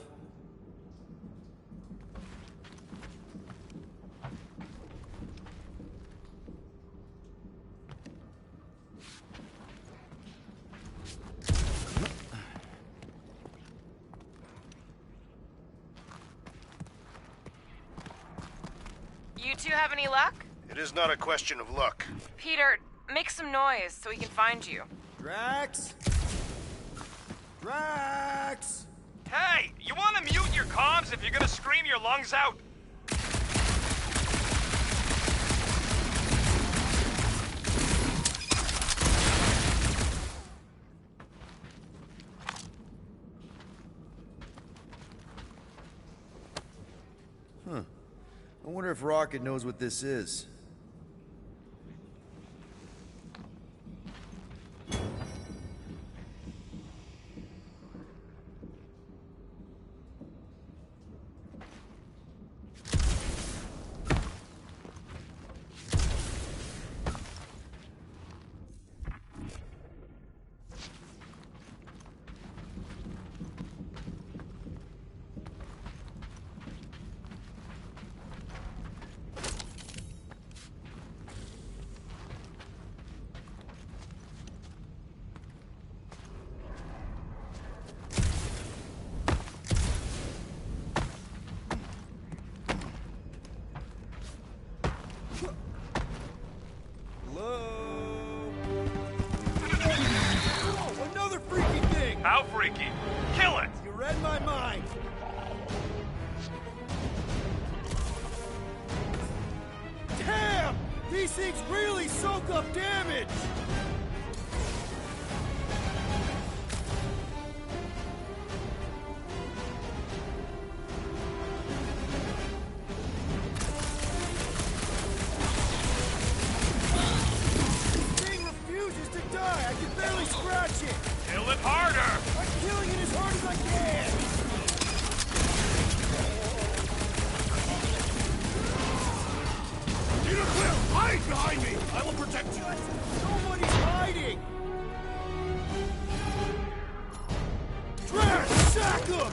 You two have any luck? It is not a question of luck. Peter, make some noise so we can find you. Drax? Drax! Hey, you want to mute your comms if you're gonna scream your lungs out? Huh. I wonder if Rocket knows what this is. How freaky. Kill it! You read my mind. Damn! These things really soak up damage! I can barely scratch it! Kill it harder! I'm killing it as hard as I can! Peter Quill, hide behind me! I will protect you! Nobody's hiding! Drax, sack him!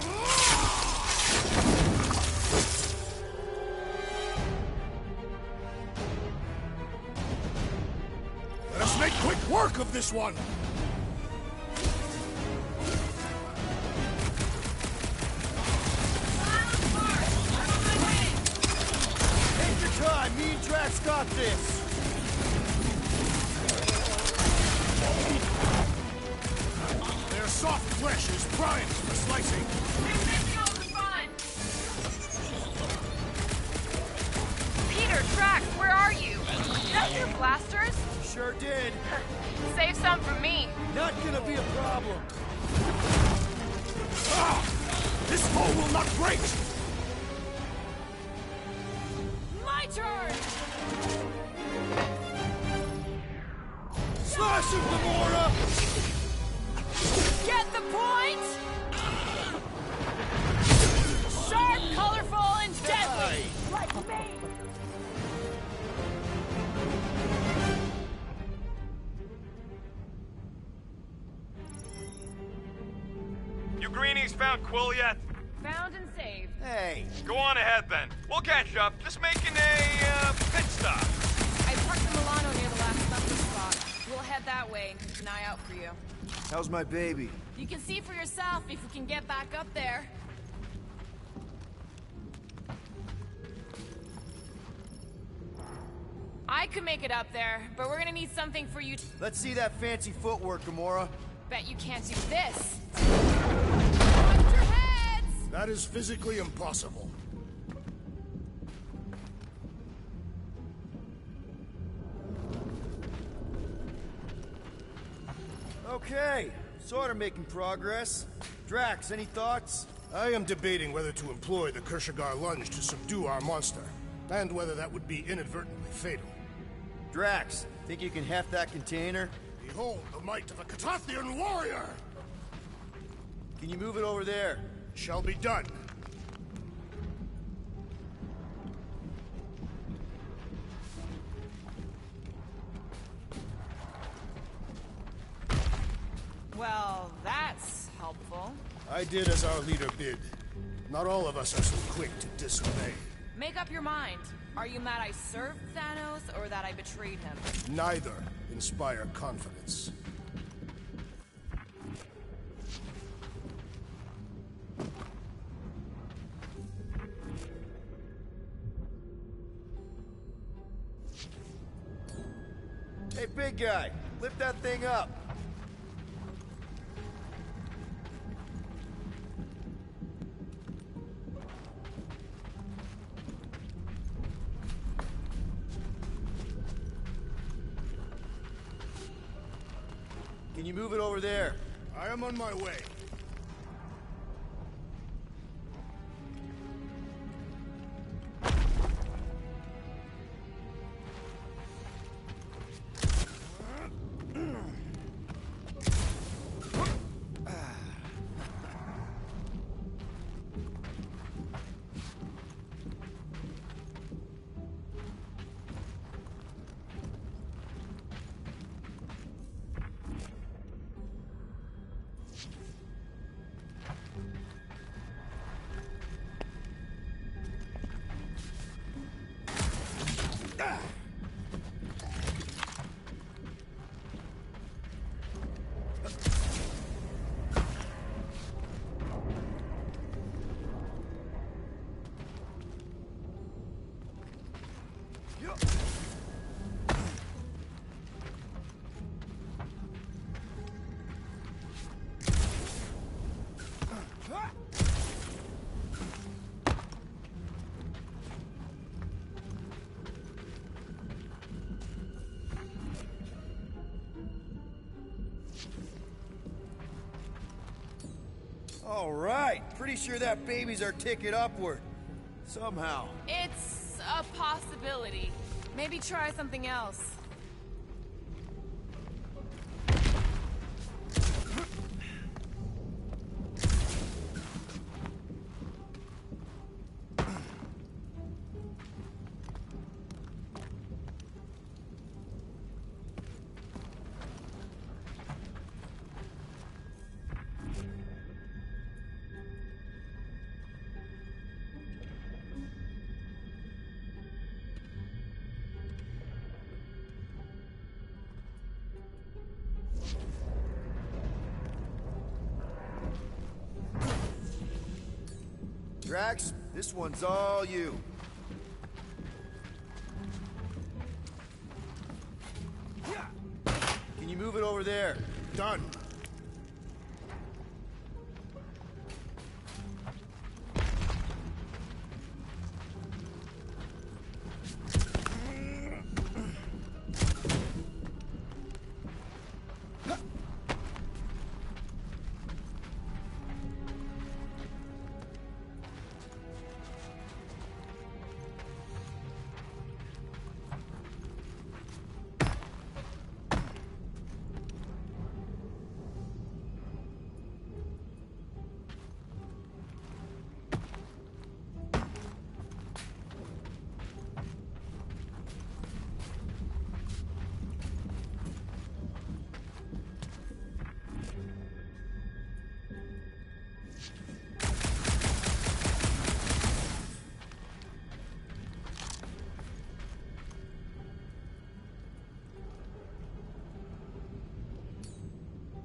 Let us make quick work of this one! Take your time, me and Drax got this! Their soft flesh is primed for slicing. Peter, Drax, where are you? Did that your blasters? Sure did. Save some for me. Not gonna be a problem. Ah! This foe will not break! My turn! Slash him, Gamora! Get the point? Sharp, colorful, and deadly! Like me! You greenies found Quill yet? Found and saved. Hey! Go on ahead then. We'll catch up. Just making a, pit stop. I parked the Milano near the last dumping spot. We'll head that way and keep an eye out for you. How's my baby? You can see for yourself if we can get back up there. I could make it up there, but we're gonna need something for you to... Let's see that fancy footwork, Gamora. Bet you can't do this. Watch your heads! That is physically impossible. Okay, sort of making progress. Drax, any thoughts? I am debating whether to employ the Kershagar lunge to subdue our monster, and whether that would be inadvertently fatal. Drax, think you can heft that container? Behold the might of a Catathian warrior! Can you move it over there? Shall be done. Well, that's helpful. I did as our leader bid. Not all of us are so quick to disobey. Make up your mind. Are you mad I served Thanos, or that I betrayed him? Neither inspire confidence. Hey, big guy, lift that thing up. Can you move it over there? I am on my way. All right. Pretty sure that baby's our ticket upward. Somehow. It's a possibility. Maybe try something else. Drax, this one's all you. Can you move it over there? Done.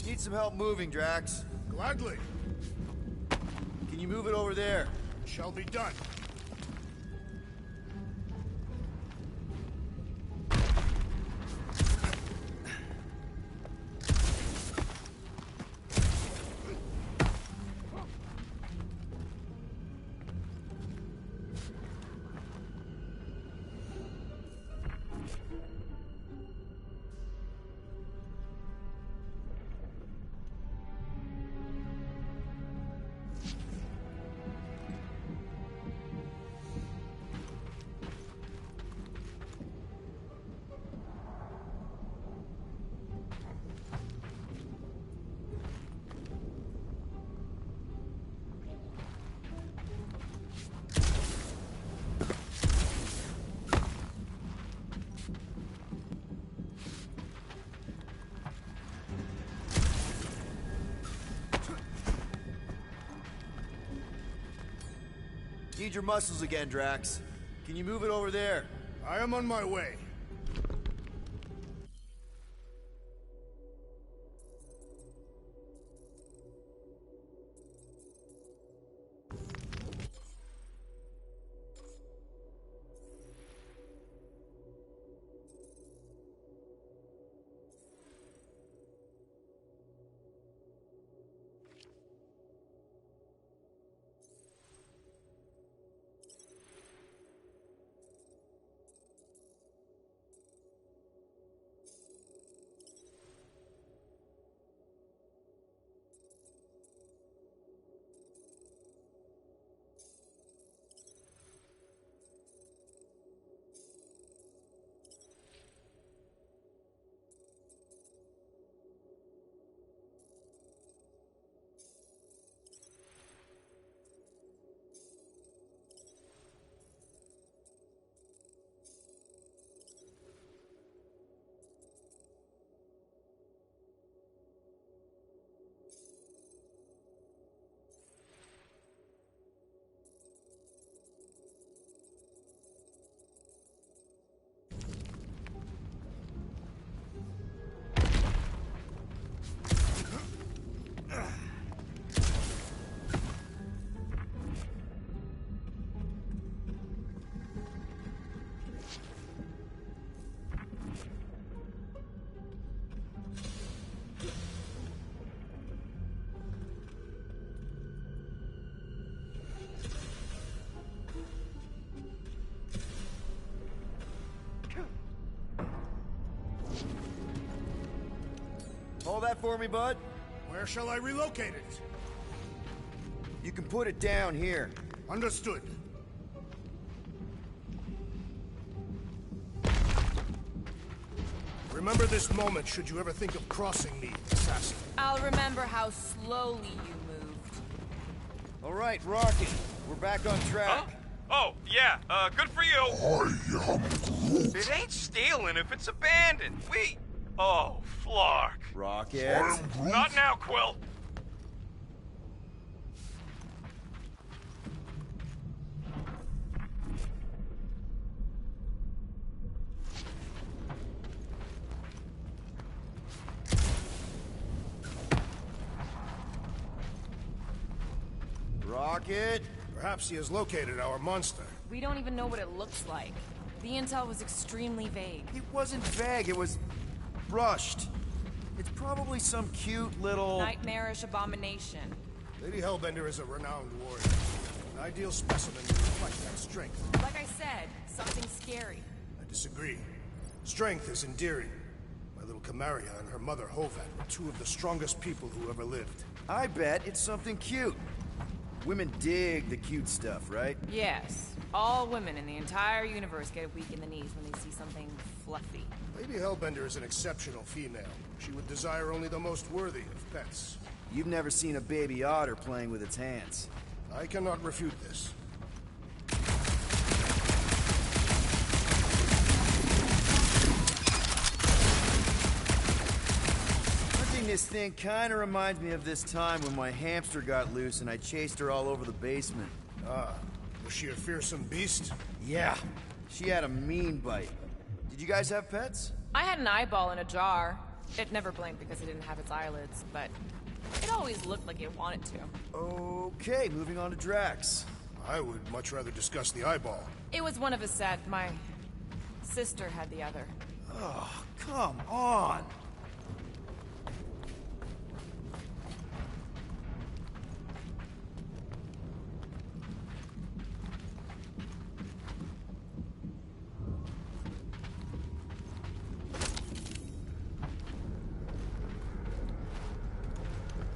Need some help moving, Drax. Gladly. Can you move it over there? Shall be done. Need your muscles again, Drax. Can you move it over there? I am on my way. Hold that for me, bud. Where shall I relocate it? You can put it down here. Understood. Remember this moment should you ever think of crossing me, assassin. I'll remember how slowly you moved. All right, Rocket. We're back on track. Huh? Oh, yeah, good for you. It ain't stealing if it's abandoned. Oh, Flark. Rocket. Not now, Quill. Rocket. Perhaps he has located our monster. We don't even know what it looks like. The intel was extremely vague. It wasn't vague, it was rushed. It's probably some cute little... Nightmarish abomination. Lady Hellbender is a renowned warrior. An ideal specimen to reflect that strength. Like I said, something scary. I disagree. Strength is endearing. My little Camaria and her mother Hovat were two of the strongest people who ever lived. I bet it's something cute. Women dig the cute stuff, right? Yes. All women in the entire universe get weak in the knees when they see something fluffy. Lady Hellbender is an exceptional female. She would desire only the most worthy of pets. You've never seen a baby otter playing with its hands. I cannot refute this. Hunting this thing kinda reminds me of this time when my hamster got loose and I chased her all over the basement. Ah, was she a fearsome beast? Yeah, she had a mean bite. Did you guys have pets? I had an eyeball in a jar. It never blinked because it didn't have its eyelids, but it always looked like it wanted to. Okay, moving on to Drax. I would much rather discuss the eyeball. It was one of a set. My sister had the other. Oh, come on!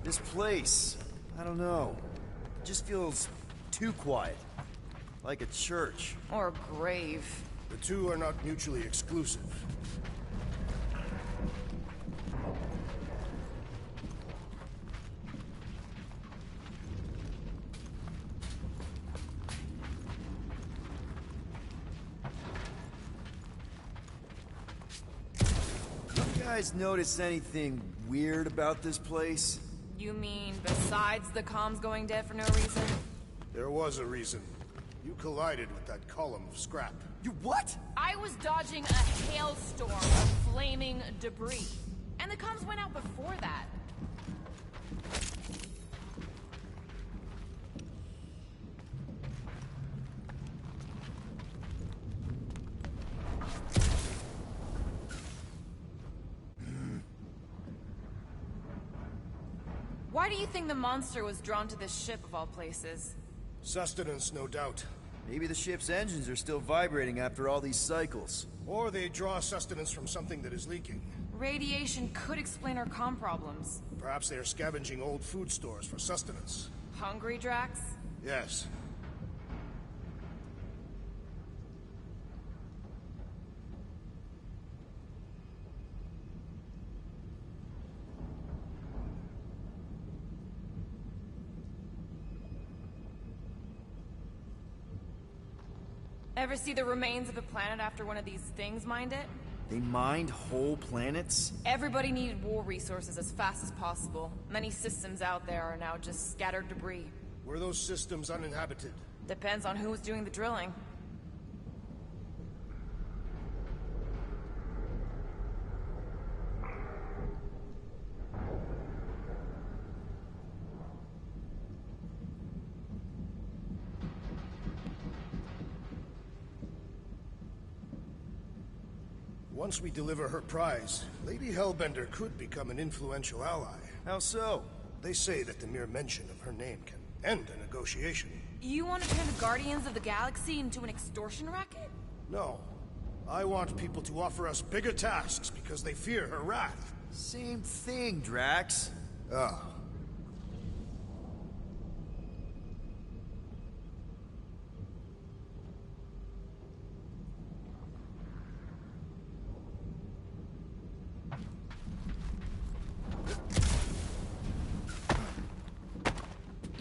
This place, I don't know. It just feels too quiet. Like a church. Or a grave. The two are not mutually exclusive. You guys notice anything weird about this place? You mean besides the comms going dead for no reason? There was a reason. You collided with that column of scrap. You what? I was dodging a hailstorm of flaming debris. And the comms went out before that. Why do you think the monster was drawn to this ship of all places? Sustenance, no doubt. Maybe the ship's engines are still vibrating after all these cycles. Or they draw sustenance from something that is leaking. Radiation could explain our comm problems. Perhaps they are scavenging old food stores for sustenance. Hungry, Drax? Yes. Ever see the remains of a planet after one of these things mined it? They mined whole planets? Everybody needed war resources as fast as possible. Many systems out there are now just scattered debris. Were those systems uninhabited? Depends on who was doing the drilling. Once we deliver her prize, Lady Hellbender could become an influential ally. How so? They say that the mere mention of her name can end a negotiation. You want to turn the Guardians of the Galaxy into an extortion racket? No. I want people to offer us bigger tasks because they fear her wrath. Same thing, Drax. Ah.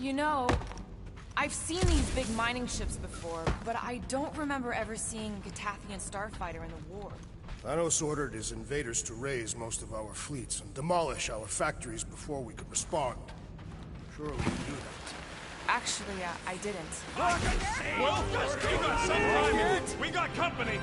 You know, I've seen these big mining ships before, but I don't remember ever seeing a Catathian starfighter in the war. Thanos ordered his invaders to raise most of our fleets and demolish our factories before we could respond. Surely you knew that. Actually, I didn't. Well, we got some time here. We got company.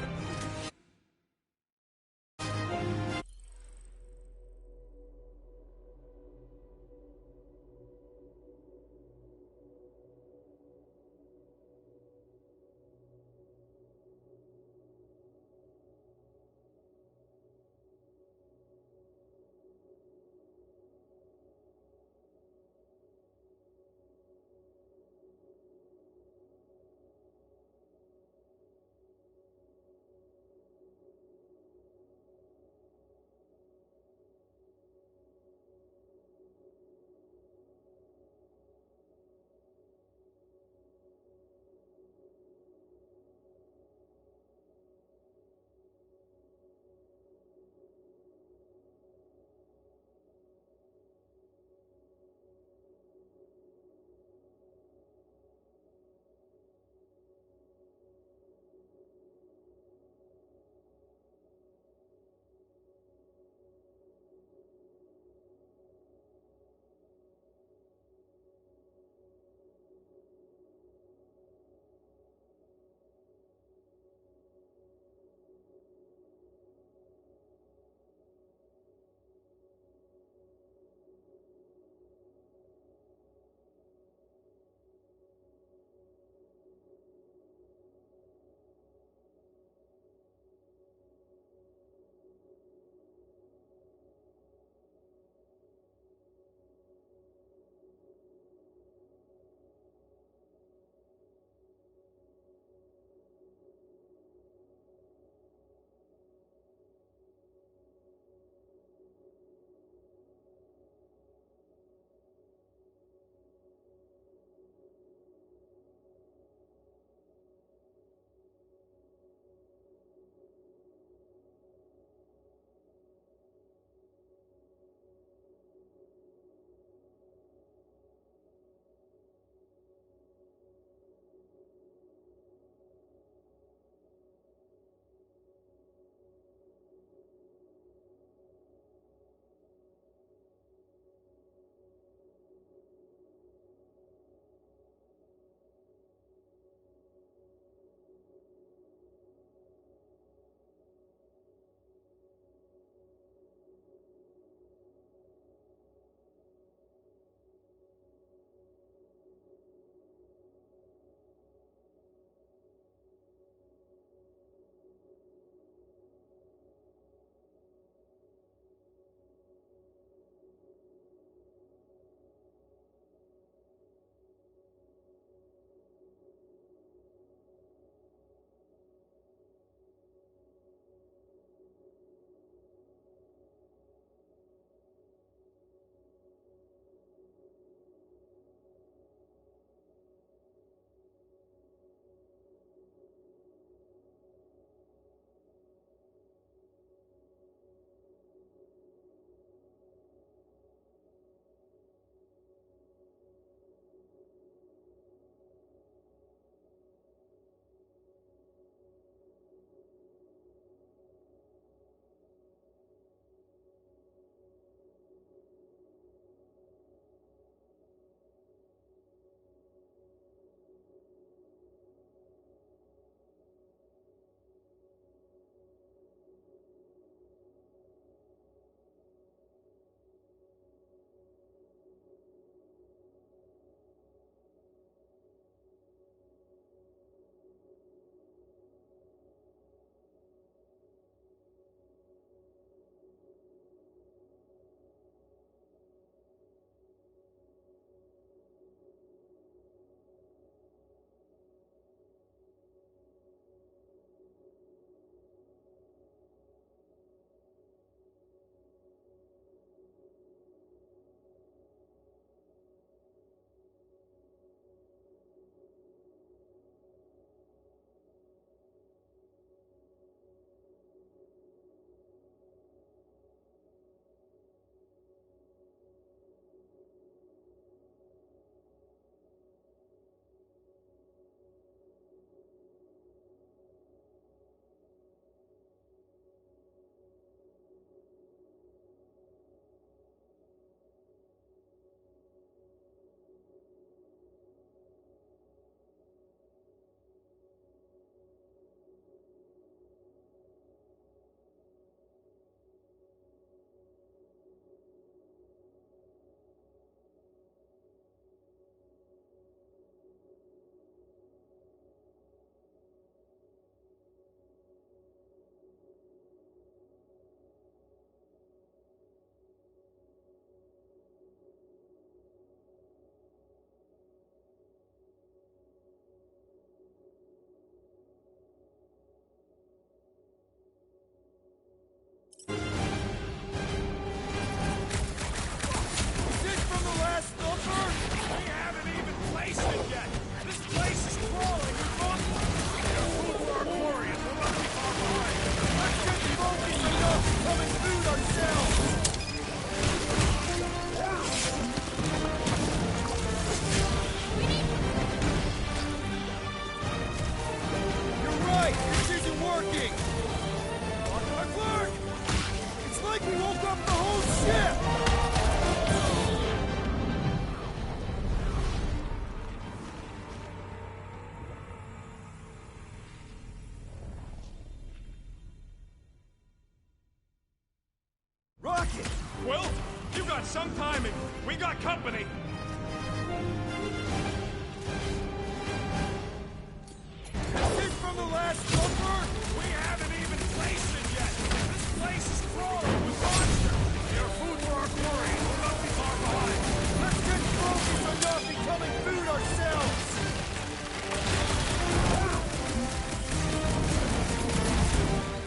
rocket! Will, you got some timing. We got company. Is it from the last bumper? We haven't even placed it yet. This place is crawling with monsters. They're food for our quarry. We'll not be far behind. Let's get focused on not becoming food ourselves!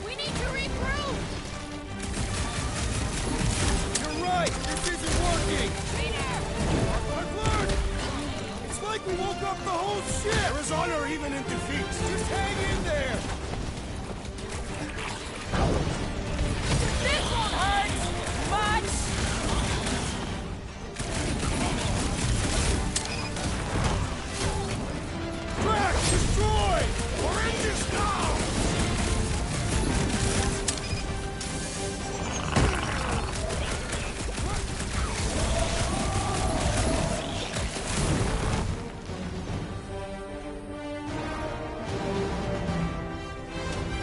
We need to regroup! You're right! This isn't working! Peter! I've learned! It's like we woke up the whole ship! There is honor even in defeat. Just hang in there! This won't hurt much! Crack! Destroy! We're in this now!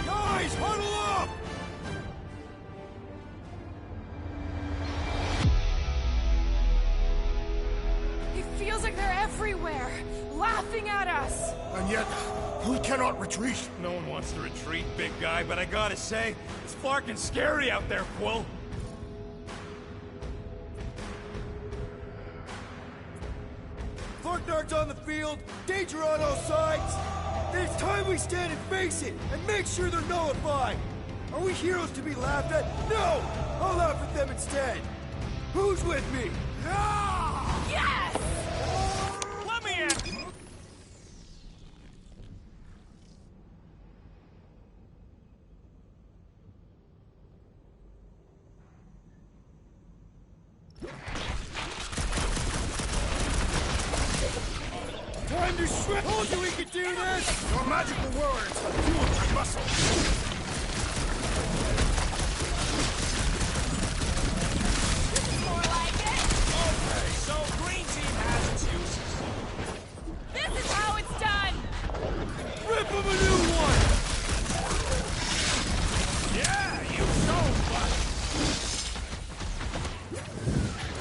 Guys, huddle up! It feels like they're everywhere, laughing at us. And yet, we cannot retreat. No one wants to retreat, big guy, but I gotta say, it's fucking scary out there, Quill. Farknard's on the field, danger on all sides. Then it's time we stand and face it, and make sure they're nullified. Are we heroes to be laughed at? No! I'll laugh at them instead. Who's with me? Yes! Let me in! Time to shred! Told you we could do this! Your magical words have fueled my muscles. More like it! Okay, so green team has its uses. This is how it's done! Rip him a new one! Yeah, you show, bud.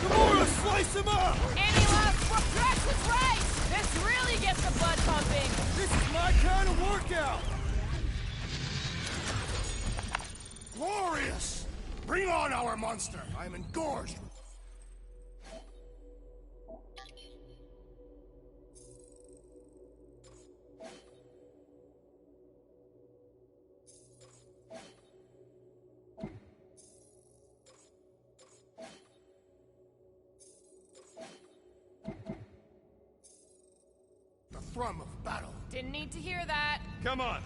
Gamora, slice him up! Any last... Drax was right! This really gets the blood pumping! This is my kind of workout! Glorious! Bring on our monster. I am engorged. The thrum of battle. Didn't need to hear that. Come on.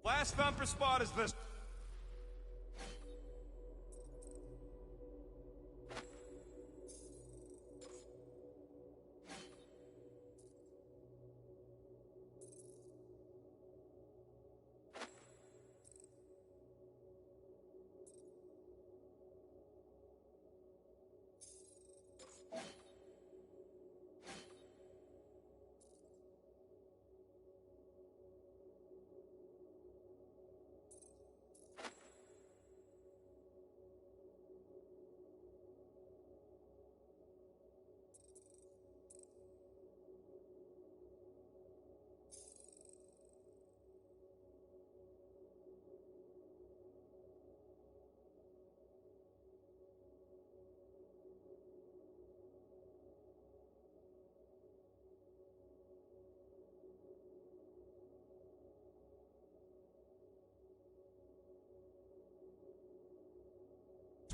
Last thumper spot is this.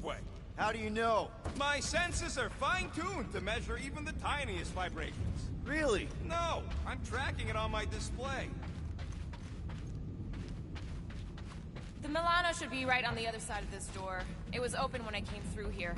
way. How do you know? My senses are fine-tuned to measure even the tiniest vibrations. Really? No, I'm tracking it on my display. The Milano should be right on the other side of this door. It was open when I came through here.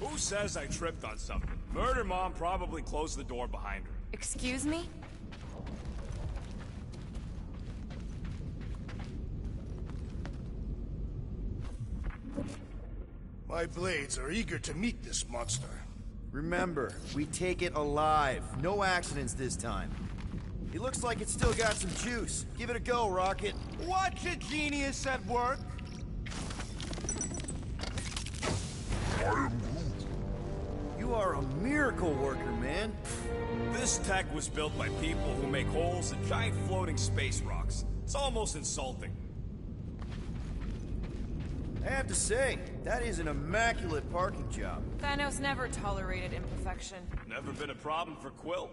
Who says I tripped on something? Murder Mom probably closed the door behind her. Excuse me? My blades are eager to meet this monster. Remember, we take it alive. No accidents this time. It looks like it's still got some juice. Give it a go, Rocket. Watch a genius at work. You are a miracle worker, man. This tech was built by people who make holes in giant floating space rocks. It's almost insulting. I have to say, that is an immaculate parking job. Thanos never tolerated imperfection. Never been a problem for Quill.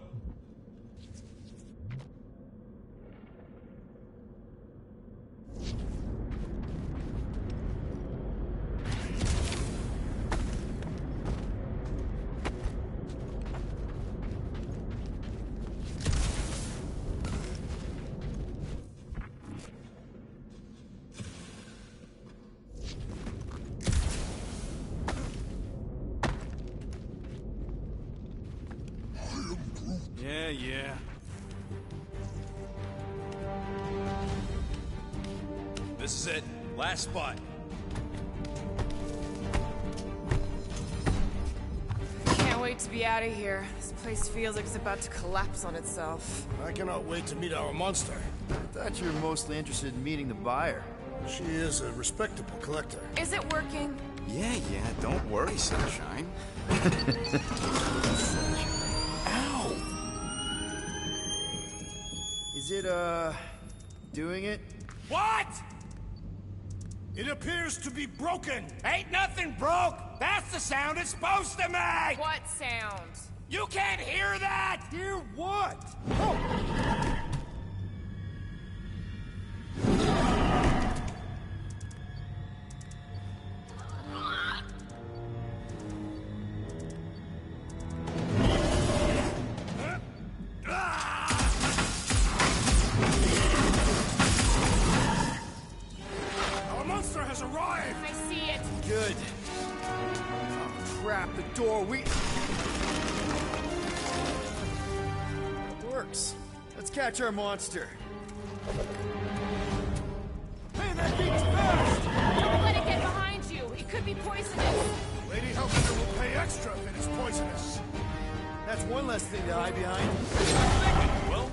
Yeah. This is it. Last spot. Can't wait to be out of here. This place feels like it's about to collapse on itself. I cannot wait to meet our monster. I thought you were mostly interested in meeting the buyer. She is a respectable collector. Is it working? Yeah, don't worry, Sunshine. Ow! Is it, doing it? What? It appears to be broken. Ain't nothing broke. That's the sound it's supposed to make. What sound? You can't hear that. Hear what? Our monster has arrived. I see it. Good. Oh, crap, the door, It works. Let's catch our monster. Hey, that thing's fast! Don't let it get behind you. It could be poisonous. Lady Hellbender will pay extra if it is poisonous. That's one less thing to hide behind. Well,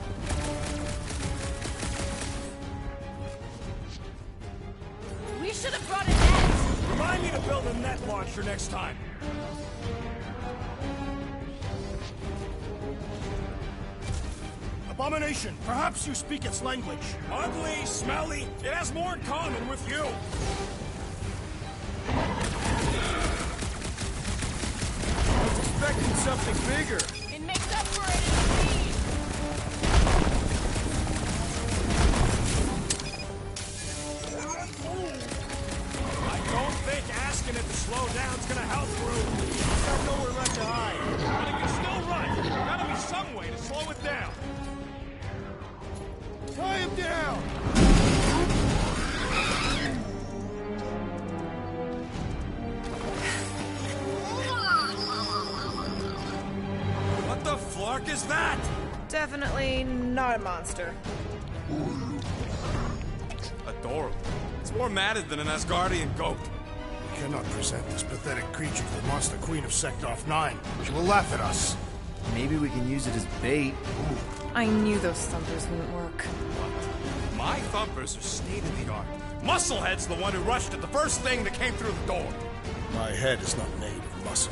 We should have brought a net. remind me to build a net launcher next time. Abomination, perhaps you speak its language. Ugly, smelly, it has more in common with you. I was expecting something bigger. It makes up for it in speed. I don't think asking it to slow down is gonna help, Groot. It's got nowhere left to hide. But it can still run. There's gotta be some way to slow it down. Tie him down! What the flark is that? Definitely not a monster. Adorable. It's more matted than an Asgardian goat. We cannot present this pathetic creature to the monster queen of Sector 9. She will laugh at us. Maybe we can use it as bait. I knew those thumpers wouldn't work. What? My thumpers are state-of-the-art. Musclehead's the one who rushed it the first thing that came through the door. My head is not made of muscle.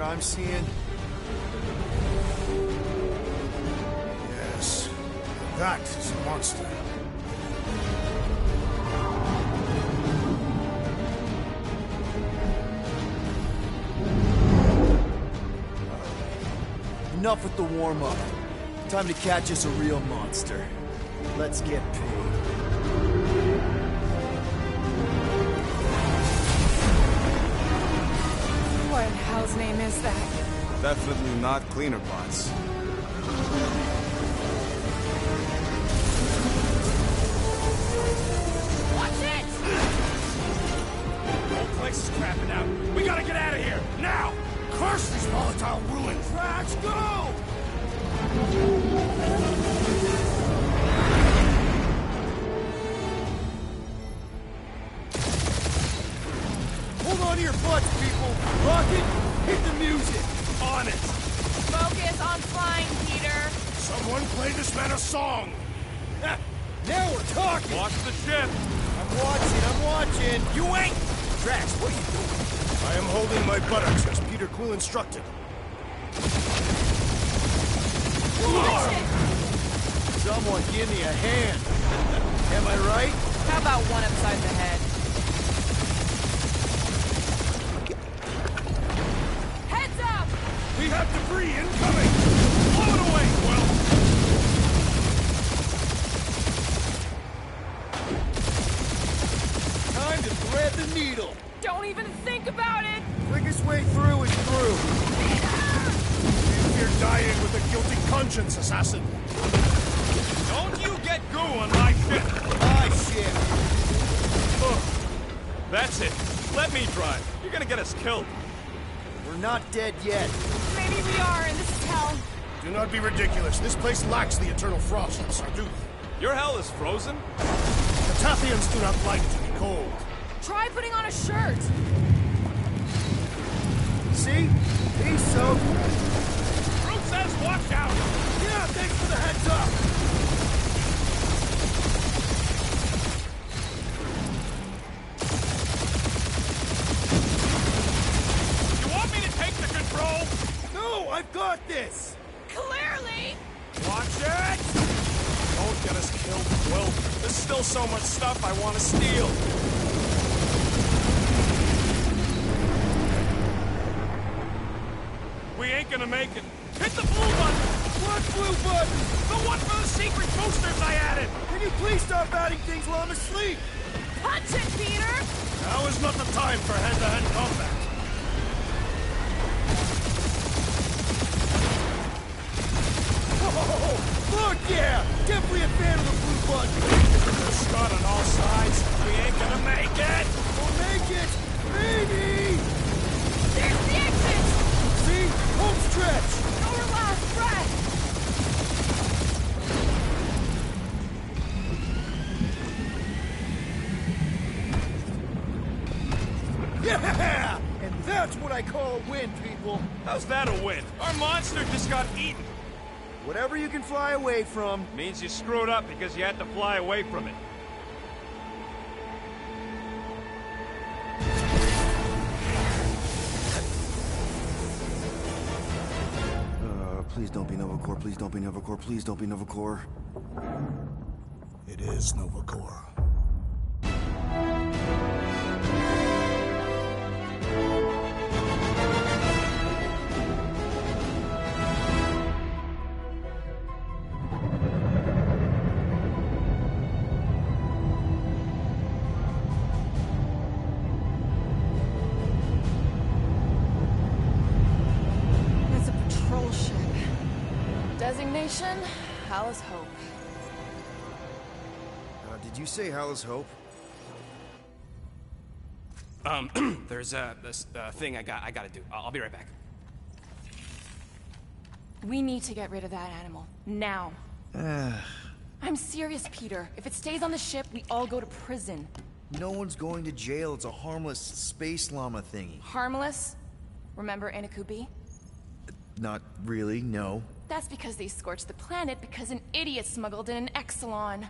I'm seeing? Yes. That is a monster. Enough with the warm-up. Time to catch us a real monster. Let's get paid. What in hell's name is that? Definitely not cleaner pots. Watch it! The whole place is crapping out. We gotta get out of here, now! Curse these volatile ruins! Drax, go! Hold on to your butts, people! Rocket, hit the music! On it! Focus on flying, Peter. Someone play this man a song! Now we're talking! Watch the ship! I'm watching! You ain't! Drax, what are you doing? I am holding my buttocks as Peter Quill instructed. Someone give me a hand! Am I right? How about one upside the head? Heads up! We have debris incoming! Blow it away, Quill! Time to thread the needle! Don't even think about it! Quickest way through is through! You're dying with a guilty conscience, assassin! Don't you get goo on my ship! My ship! That's it. Let me drive. You're gonna get us killed. We're not dead yet. Maybe we are, and this is hell. Do not be ridiculous. This place lacks the eternal frost of Sarduth. Your hell is frozen? The Tathians do not like to be cold. Try putting on a shirt. See? He's so... Groot says watch out! Yeah, thanks for the heads up! You want me to take the control? No, I've got this! Clearly! Watch it! Don't get us killed, Quill. There's still so much stuff I want to steal. We ain't gonna make it. Hit the blue button! What blue button? The one for the secret boosters I added! Can you please stop adding things while I'm asleep? Punch it, Peter! Now is not the time for hand-to-hand combat. Oh, fuck yeah! Definitely a fan of the blue button! There's Scott on all sides. We ain't gonna make it! We'll make it! Maybe! There's the exit! See? Home stretch! Our last breath! Yeah! And that's what I call a win, people! How's that a win? Our monster just got eaten. Whatever you can fly away from. Means you screwed up because you had to fly away from it. Please don't be Nova Corps, please don't be Nova Corps, please don't be Nova Corps. It is Nova Corps. It's a patrol ship. Designation, Hal's Hope. Did you say Hal's Hope? There's this thing I gotta do. I'll be right back. We need to get rid of that animal. Now. I'm serious, Peter. If it stays on the ship, we all go to prison. No one's going to jail. It's a harmless space llama thingy. Harmless? Remember Inakubi? Not really, no. That's because they scorched the planet because an idiot smuggled in an Exelon.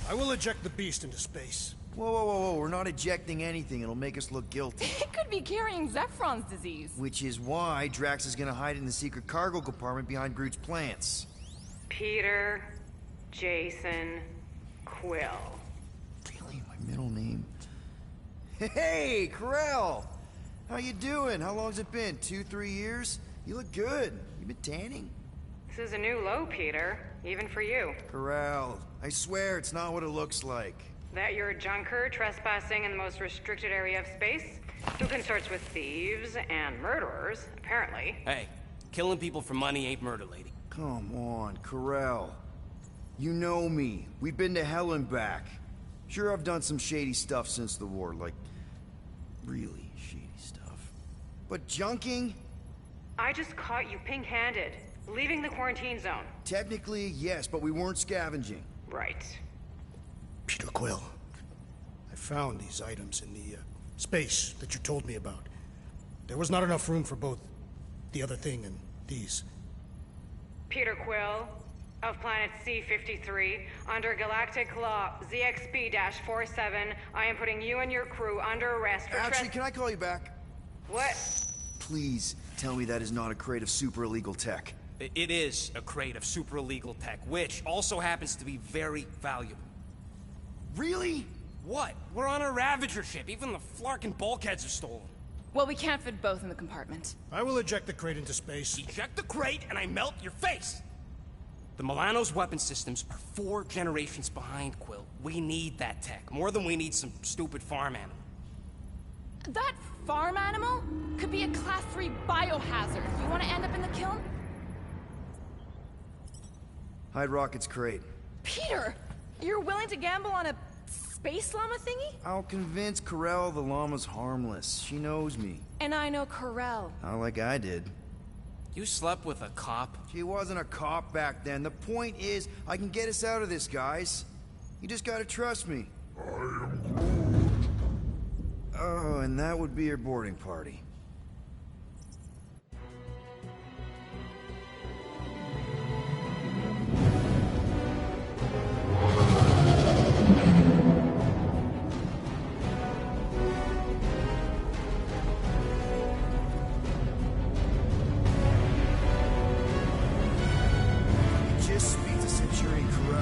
I will eject the beast into space. Whoa, whoa, whoa, whoa, we're not ejecting anything. It'll make us look guilty. It could be carrying Zephron's disease. Which is why Drax is gonna hide in the secret cargo compartment behind Groot's plants. Peter Jason Quill. Really? My middle name? Hey, Corell! How you doing? How long's it been? 2-3 years? You look good. You been tanning? This is a new low, Peter. Even for you. Corell, I swear it's not what it looks like. That you're a junker trespassing in the most restricted area of space? Who consorts with thieves and murderers, apparently. Hey, killing people for money ain't murder, lady. Come on, Corell. You know me. We've been to hell and back. Sure, I've done some shady stuff since the war, like really shady stuff. But junking? I just caught you pink-handed, leaving the quarantine zone. Technically, yes, but we weren't scavenging. Right. Peter Quill, I found these items in the space that you told me about. There was not enough room for both the other thing and these. Peter Quill, of planet C-53, under Galactic Law ZXB-47, I am putting you and your crew under arrest for Actually, can I call you back? What? Please tell me that is not a crate of super illegal tech. It is a crate of super illegal tech, which also happens to be very valuable. Really? What? We're on a Ravager ship. Even the Flarkin bulkheads are stolen. Well, we can't fit both in the compartment. I will eject the crate into space. Eject the crate and I melt your face! The Milano's weapon systems are 4 generations behind, Quill. We need that tech, more than we need some stupid farm animal. That farm animal could be a Class 3 biohazard. You want to end up in the kiln? Hide Rocket's crate. Peter! You're willing to gamble on a space llama thingy? I'll convince Corell the llama's harmless. She knows me. And I know Corell. Not like I did. You slept with a cop? She wasn't a cop back then. The point is, I can get us out of this, guys. You just gotta trust me. I am Groot. Oh, and that would be your boarding party.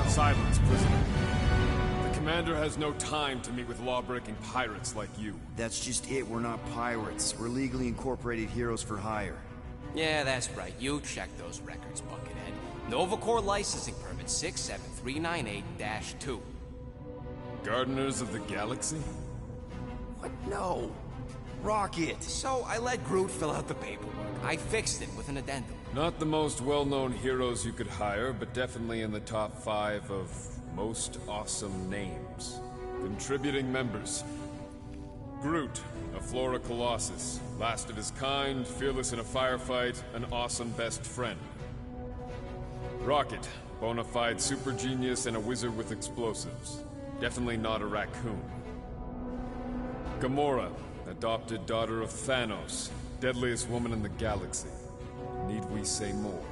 Silence, prisoner. The commander has no time to meet with law-breaking pirates like you. That's just it. We're not pirates. We're legally incorporated heroes for hire. Yeah, that's right. You check those records, Buckethead. Novacore licensing permit 67398-2. Gardeners of the Galaxy? What? No. Rocket! So I let Groot fill out the paperwork. I fixed it with an addendum. Not the most well-known heroes you could hire, but definitely in the top 5 of most awesome names. Contributing members. Groot, a Flora Colossus, last of his kind, fearless in a firefight, an awesome best friend. Rocket, bona fide super genius and a wizard with explosives. Definitely not a raccoon. Gamora, adopted daughter of Thanos, deadliest woman in the galaxy. Need we say more?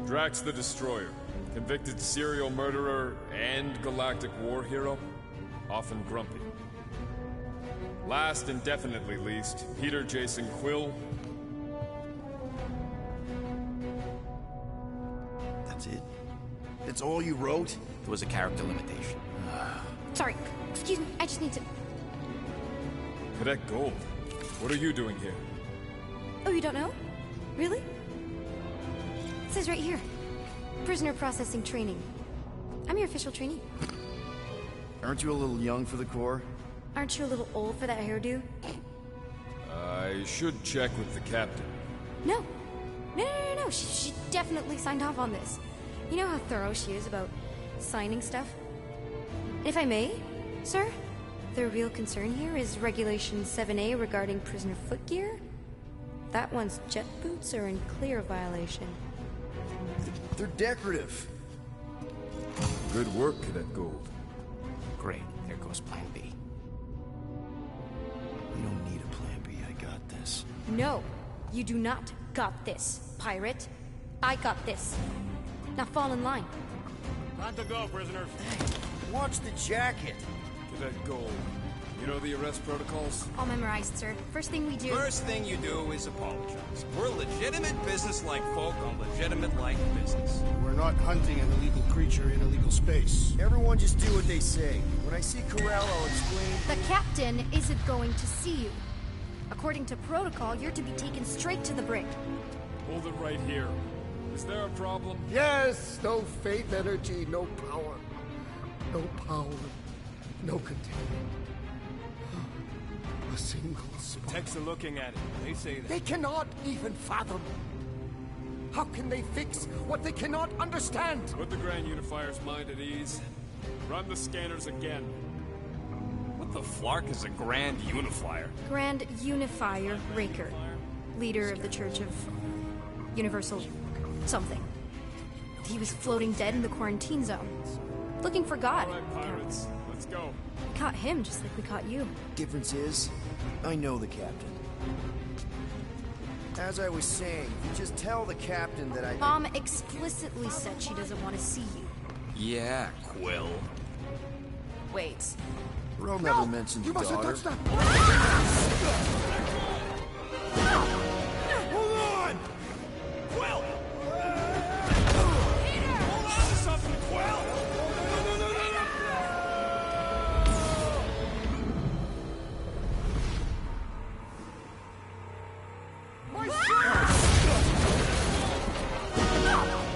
Drax the Destroyer, convicted serial murderer and galactic war hero, often grumpy. Last and definitely least, Peter Jason Quill. That's it? That's all you wrote? There was a character limitation. Sorry, excuse me, I just need to... Cadet Gold, what are you doing here? Oh, you don't know? Really? It says right here. Prisoner processing training. I'm your official trainee. Aren't you a little young for the Corps? Aren't you a little old for that hairdo? I should check with the captain. No. No. She definitely signed off on this. You know how thorough she is about signing stuff? And if I may, sir, the real concern here is Regulation 7A regarding prisoner footgear. That one's jet boots are in clear violation. They're decorative. Good work, Cadet Gold. Great. There goes Plan B. You don't need a Plan B. I got this. No, you do not got this, pirate. I got this. Now fall in line. Time to go, prisoners. Watch the jacket. that gold. You know the arrest protocols? All memorized, sir. First thing we do... First thing you do is apologize. We're legitimate business-like folk on legitimate-like business. We're not hunting an illegal creature in illegal space. Everyone just do what they say. When I see Corral, I'll explain... The captain isn't going to see you. According to protocol, you're to be taken straight to the brig. Hold it right here. Is there a problem? Yes, no faith energy, no power. No power, no containment. A single spark. Techs are looking at it. They say that. They cannot even fathom. How can they fix what they cannot understand? Put the Grand Unifier's mind at ease. Run the scanners again. What the flark is a Grand Unifier? Grand Unifier Raker, leader of the Church of Universal something. He was floating dead in the quarantine zone, looking for God. All right, pirates. Let's go. We caught him just like we caught you. Difference is, I know the captain. As I was saying, you just tell the captain that I... Mom explicitly said she doesn't want to see you. Yeah, Quill. Wait. Ro never mentioned You mustn't daughter. touch that! Hold on! Quill! Peter! Hold on to something, Quill! No! My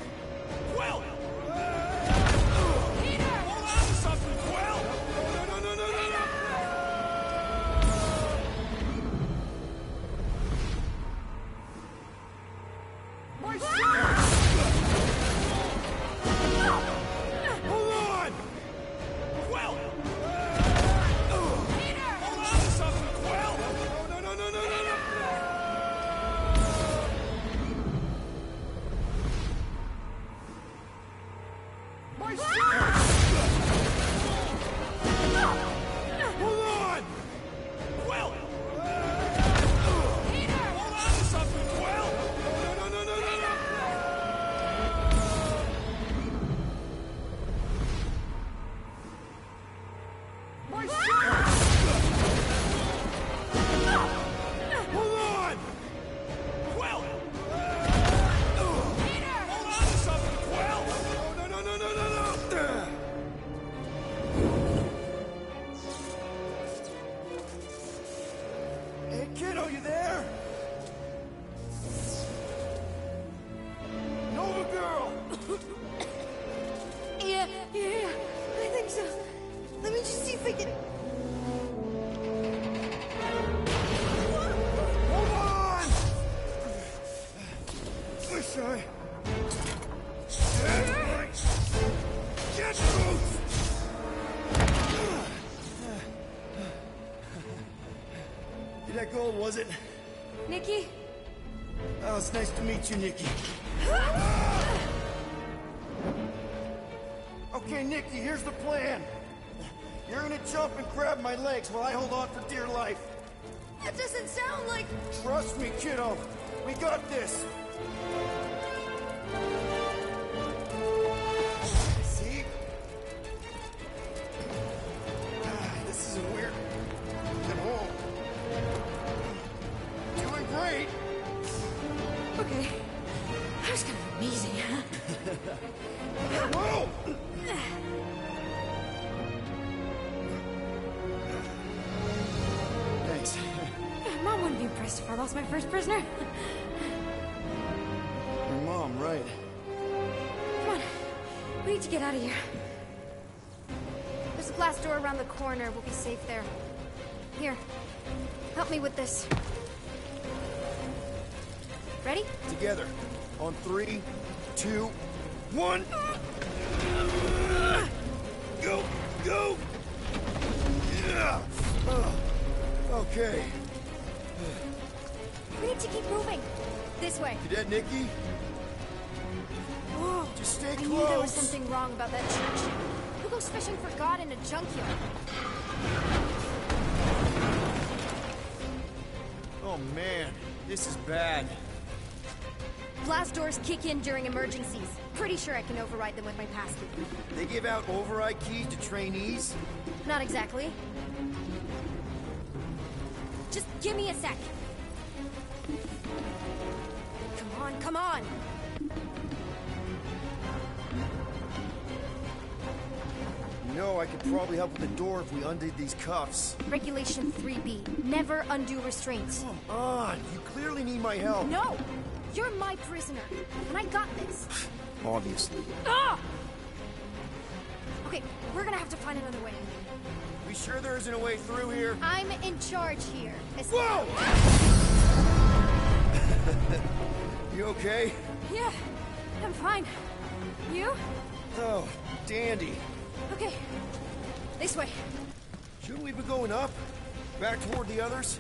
Hold on! Quill! Peter! Hold on to something, Quill! No! My Hold on! Quill! Peter! Hold on to something, Quill! No! My Hold on! Quill! Peter! Hold on to something, Quill! No! My Hold on! Quill! Peter! Hold on to something, Quill! No! Hey, kiddo, you there? Nova girl! Yeah, I think so. Let me just see if I can... Hold on! Wish I... Get loose! That gold, was it? Nikki? Oh, it's nice to meet you, Nikki. Okay, Nikki, here's the plan. You're gonna jump and grab my legs while I hold on for dear life. That doesn't sound like... Trust me, kiddo. We got this. See? This isn't weird. At home. Doing great. Okay. That was kind of amazing, huh? Whoa! Thanks. Mom wouldn't be impressed if I lost my first prisoner. Your mom, right? Come on. We need to get out of here. There's a glass door around the corner. We'll be safe there. Here. Help me with this. Ready? Together. On 3, 2, 1. Go! Go! Yeah! Okay. We need to keep moving. This way. Cadet Nikki? Whoa. Just stay I close. knew there was something wrong about that church. Who goes fishing for God in a junkyard? Oh man, this is bad. Blast doors kick in during emergencies. pretty sure I can override them with my passkey. They give out override keys to trainees? Not exactly. Just give me a sec. Come on, come on! You know, I could probably help with the door if we undid these cuffs. Regulation 3B. Never undo restraints. Come on, you clearly need my help. No! You're my prisoner, and I got this. Obviously. Ah! Okay, we're gonna have to find another way. We sure there isn't a way through here? I'm in charge here. Whoa! You okay? Yeah, I'm fine. You? Oh, dandy. Okay, this way. Shouldn't we be going up? Back toward the others?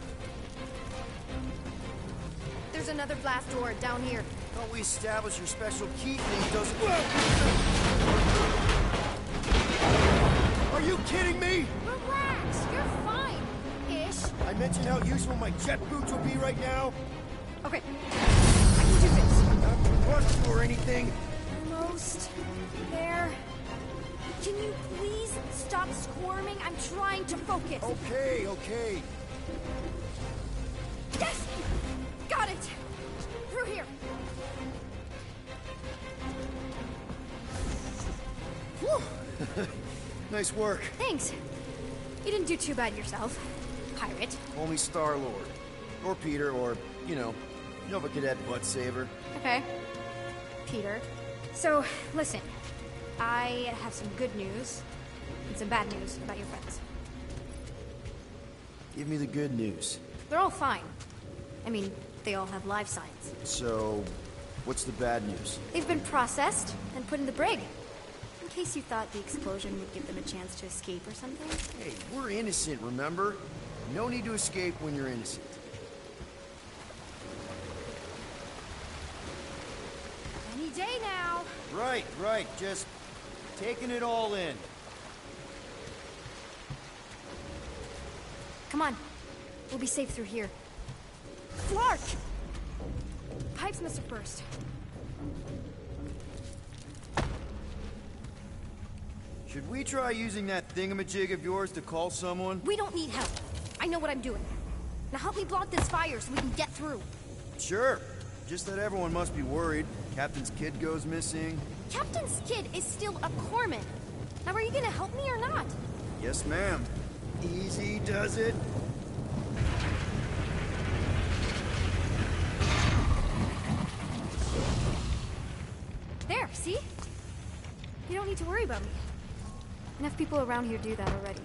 There's another blast door down here. Thought we established your special key thing doesn't... Are you kidding me? Relax, you're fine. Ish. I mentioned how useful my jet boots would be right now. Okay, I can do this. Not to rush you or anything. Almost there. Can you please stop squirming? I'm trying to focus. Okay, okay. Yes! Got it! Through here. Whew. Nice work. Thanks. You didn't do too bad yourself, pirate. Only Star-Lord. Or Peter, or, you know, Nova Cadet Butt Saver. Okay. Peter. So, listen. I have some good news and some bad news about your friends. Give me the good news. They're all fine. I mean, they all have life signs. So, what's the bad news? They've been processed and put in the brig. In case you thought the explosion would give them a chance to escape or something. Hey, we're innocent, remember? No need to escape when you're innocent. Any day now. Right, right. Just taking it all in. Come on. We'll be safe through here. Flark! Pipes must have burst. Should we try using that thingamajig of yours to call someone? We don't need help. I know what I'm doing. Now help me block this fire so we can get through. Sure. Just that everyone must be worried. Captain's kid goes missing. Captain's kid is still a corpsman. Now are you gonna help me or not? Yes, ma'am. Easy does it. There, see? You don't need to worry about me. Enough people around here do that already.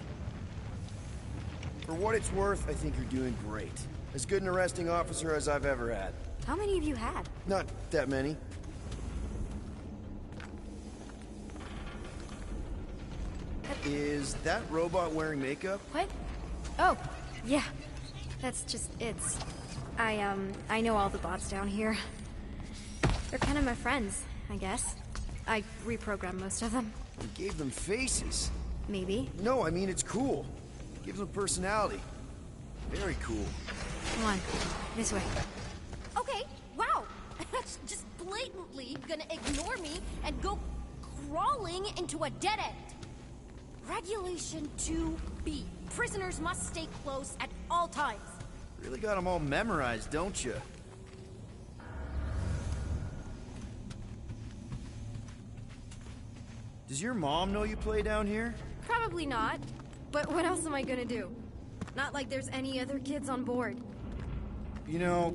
For what it's worth, I think you're doing great. As good an arresting officer as I've ever had. How many of you had? Not that many. Is that robot wearing makeup? What? Oh, yeah. That's just, I know all the bots down here. They're kind of my friends, I guess. I reprogrammed most of them. You gave them faces. Maybe. No, I mean, it's cool. Gives them personality. Very cool. Come on, this way. Okay, wow. Just blatantly gonna ignore me and go crawling into a dead end. Regulation 2B. Prisoners must stay close at all times. Really got them all memorized, don't you? Does your mom know you play down here? Probably not. But what else am I gonna do? Not like there's any other kids on board. You know,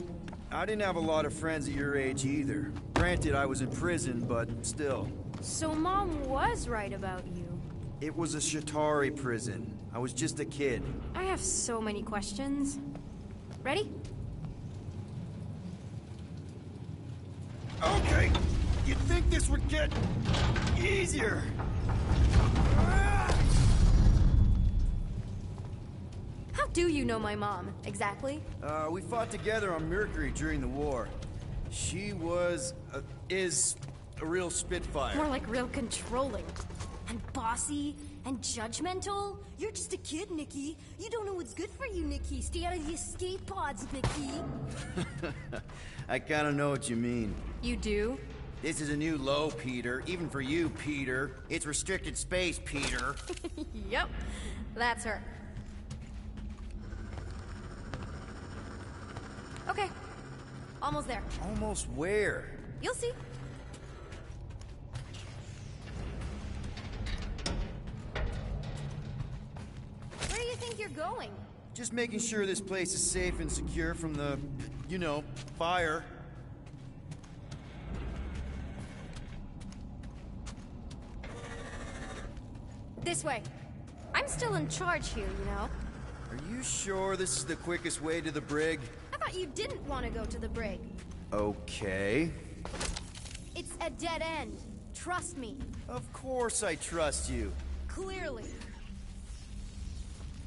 I didn't have a lot of friends at your age either. Granted, I was in prison, but still. So Mom was right about you. It was a Shatari prison. I was just a kid. I have so many questions. Ready? Okay, you'd think this would get easier. How do you know my mom, exactly? We fought together on Mercury during the war. She was, is a real spitfire. More like real controlling. And bossy and judgmental. You're just a kid, Nikki. You don't know what's good for you, Nikki. Stay out of the escape pods, Nikki. I kinda know what you mean. You do? This is a new low, Peter. Even for you, Peter. It's restricted space, Peter. Yep, that's her. Okay, almost there. Almost where? You'll see. Where do you think you're going? Just making sure this place is safe and secure from the, you know, fire. This way. I'm still in charge here, you know? Are you sure this is the quickest way to the brig? I thought you didn't want to go to the brig. Okay. It's a dead end. Trust me. Of course I trust you. Clearly.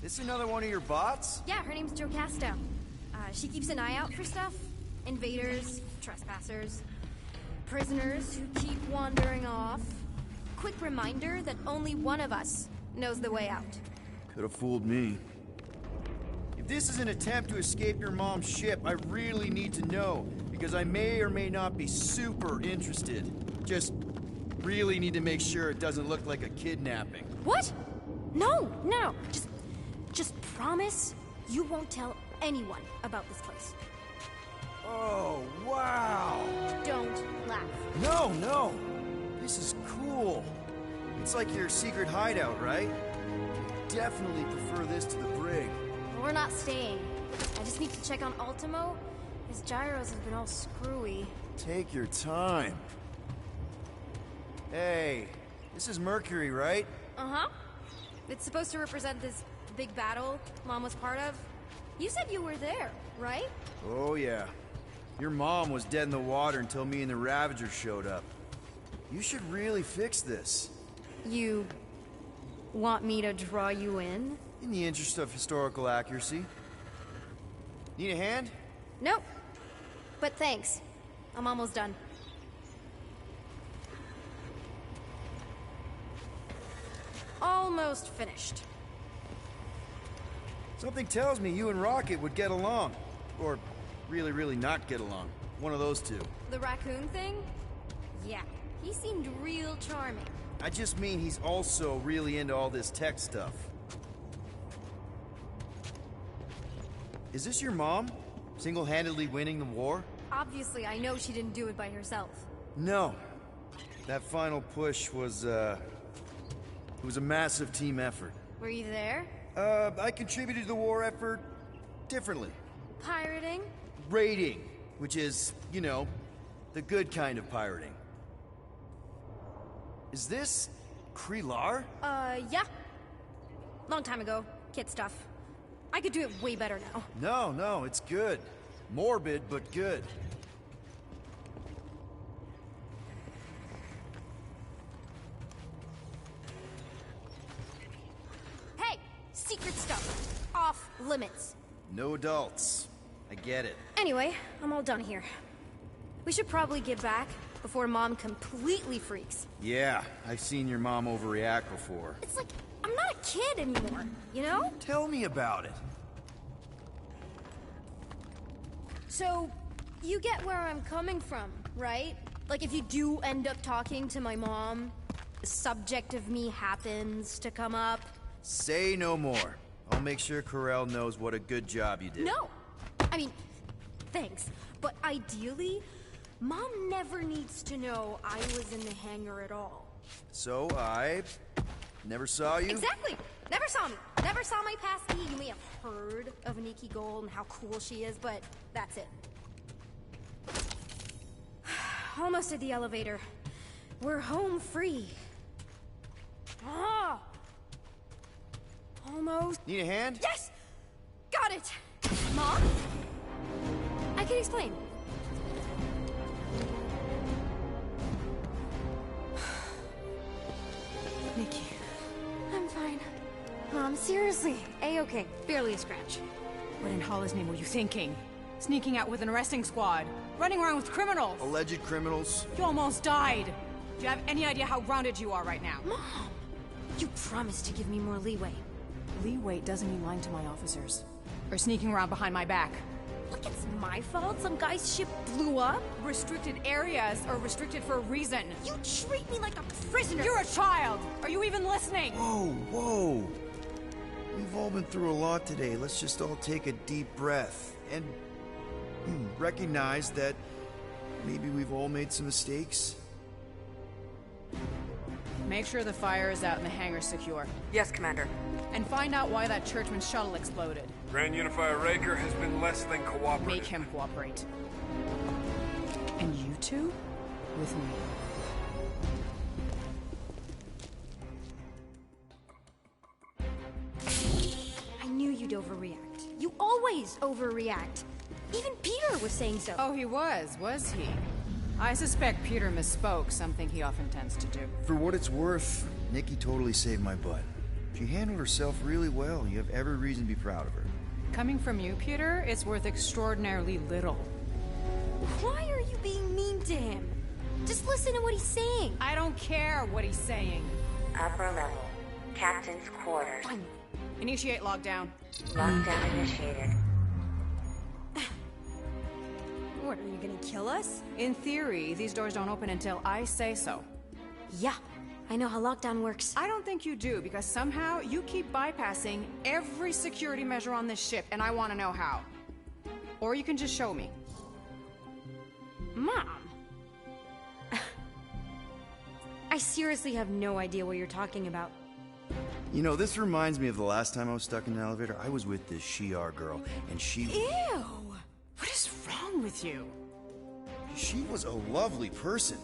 This another one of your bots? Yeah, her name's Jocasta. She keeps an eye out for stuff. Invaders, trespassers, prisoners who keep wandering off. Quick reminder that only one of us knows the way out. Could have fooled me. If this is an attempt to escape your mom's ship, I really need to know, because I may or may not be super interested. Just really need to make sure it doesn't look like a kidnapping. What? No. Just promise you won't tell anyone about this place. Oh, wow! Don't laugh. No! This is cool. It's like your secret hideout, right? Definitely prefer this to the brig. We're not staying. I just need to check on Ultimo. His gyros have been all screwy. Take your time. Hey, this is Mercury, right? Uh-huh. It's supposed to represent this big battle Mom was part of. You said you were there, right? Oh, yeah. Your mom was dead in the water until me and the Ravager showed up. You should really fix this. You want me to draw you in? In the interest of historical accuracy. Need a hand? Nope. But thanks. I'm almost done. Almost finished. Something tells me you and Rocket would get along. Or really, really not get along. One of those two. The raccoon thing? Yeah. He seemed real charming. I just mean he's also really into all this tech stuff. Is this your mom? Single-handedly winning the war? Obviously, I know she didn't do it by herself. No. That final push was, it was a massive team effort. Were you there? I contributed to the war effort differently. Pirating? Raiding, which is, you know, the good kind of pirating. Is this Krelar? Yeah. Long time ago. Kid stuff. I could do it way better now. No, it's good. Morbid, but good. Hey! Secret stuff. Off limits. No adults. I get it. Anyway, I'm all done here. We should probably get back before Mom completely freaks. Yeah, I've seen your mom overreact before. It's like, I'm not a kid anymore, you know? Tell me about it. So, you get where I'm coming from, right? Like, if you do end up talking to my mom, the subject of me happens to come up. Say no more. I'll make sure Corell knows what a good job you did. No! I mean, thanks. But ideally, Mom never needs to know I was in the hangar at all. So I never saw you? Exactly! Never saw me. Never saw my passkey. You may have heard of Nikki Gold and how cool she is, but that's it. Almost at the elevator. We're home free. Ah! Almost. Need a hand? Yes! Got it! Mom? I can explain. Nikki. I'm fine. Mom, seriously. A-okay. Barely a scratch. What in Hollis' name were you thinking? Sneaking out with an arresting squad? Running around with criminals? Alleged criminals? You almost died! Do you have any idea how grounded you are right now? Mom! You promised to give me more leeway. Leeway doesn't mean lying to my officers. Or sneaking around behind my back. Look, it's my fault some guy's ship blew up. Restricted areas are restricted for a reason. You treat me like a prisoner. You're a child! Are you even listening? Whoa, whoa. We've all been through a lot today. Let's just all take a deep breath and recognize that maybe we've all made some mistakes. Make sure the fire is out and the hangar's secure. Yes, Commander. And find out why that churchman's shuttle exploded. Grand Unifier Raker has been less than cooperative. Make him cooperate. And you two? With me. I knew you'd overreact. You always overreact. Even Peter was saying so. Oh, he was he? I suspect Peter misspoke, something he often tends to do. For what it's worth, Nikki totally saved my butt. She handled herself really well. You have every reason to be proud of her. Coming from you, Peter, it's worth extraordinarily little. Why are you being mean to him? Just listen to what he's saying. I don't care what he's saying. Upper level. Captain's quarters. Fine. Initiate lockdown. Lockdown initiated. What, are you gonna kill us? In theory, these doors don't open until I say so. Yeah, I know how lockdown works. I don't think you do, because somehow you keep bypassing every security measure on this ship, and I want to know how. Or you can just show me. Mom! I seriously have no idea what you're talking about. You know, this reminds me of the last time I was stuck in an elevator. I was with this Shi'ar girl, and she... Ew! What is wrong with you? She was a lovely person.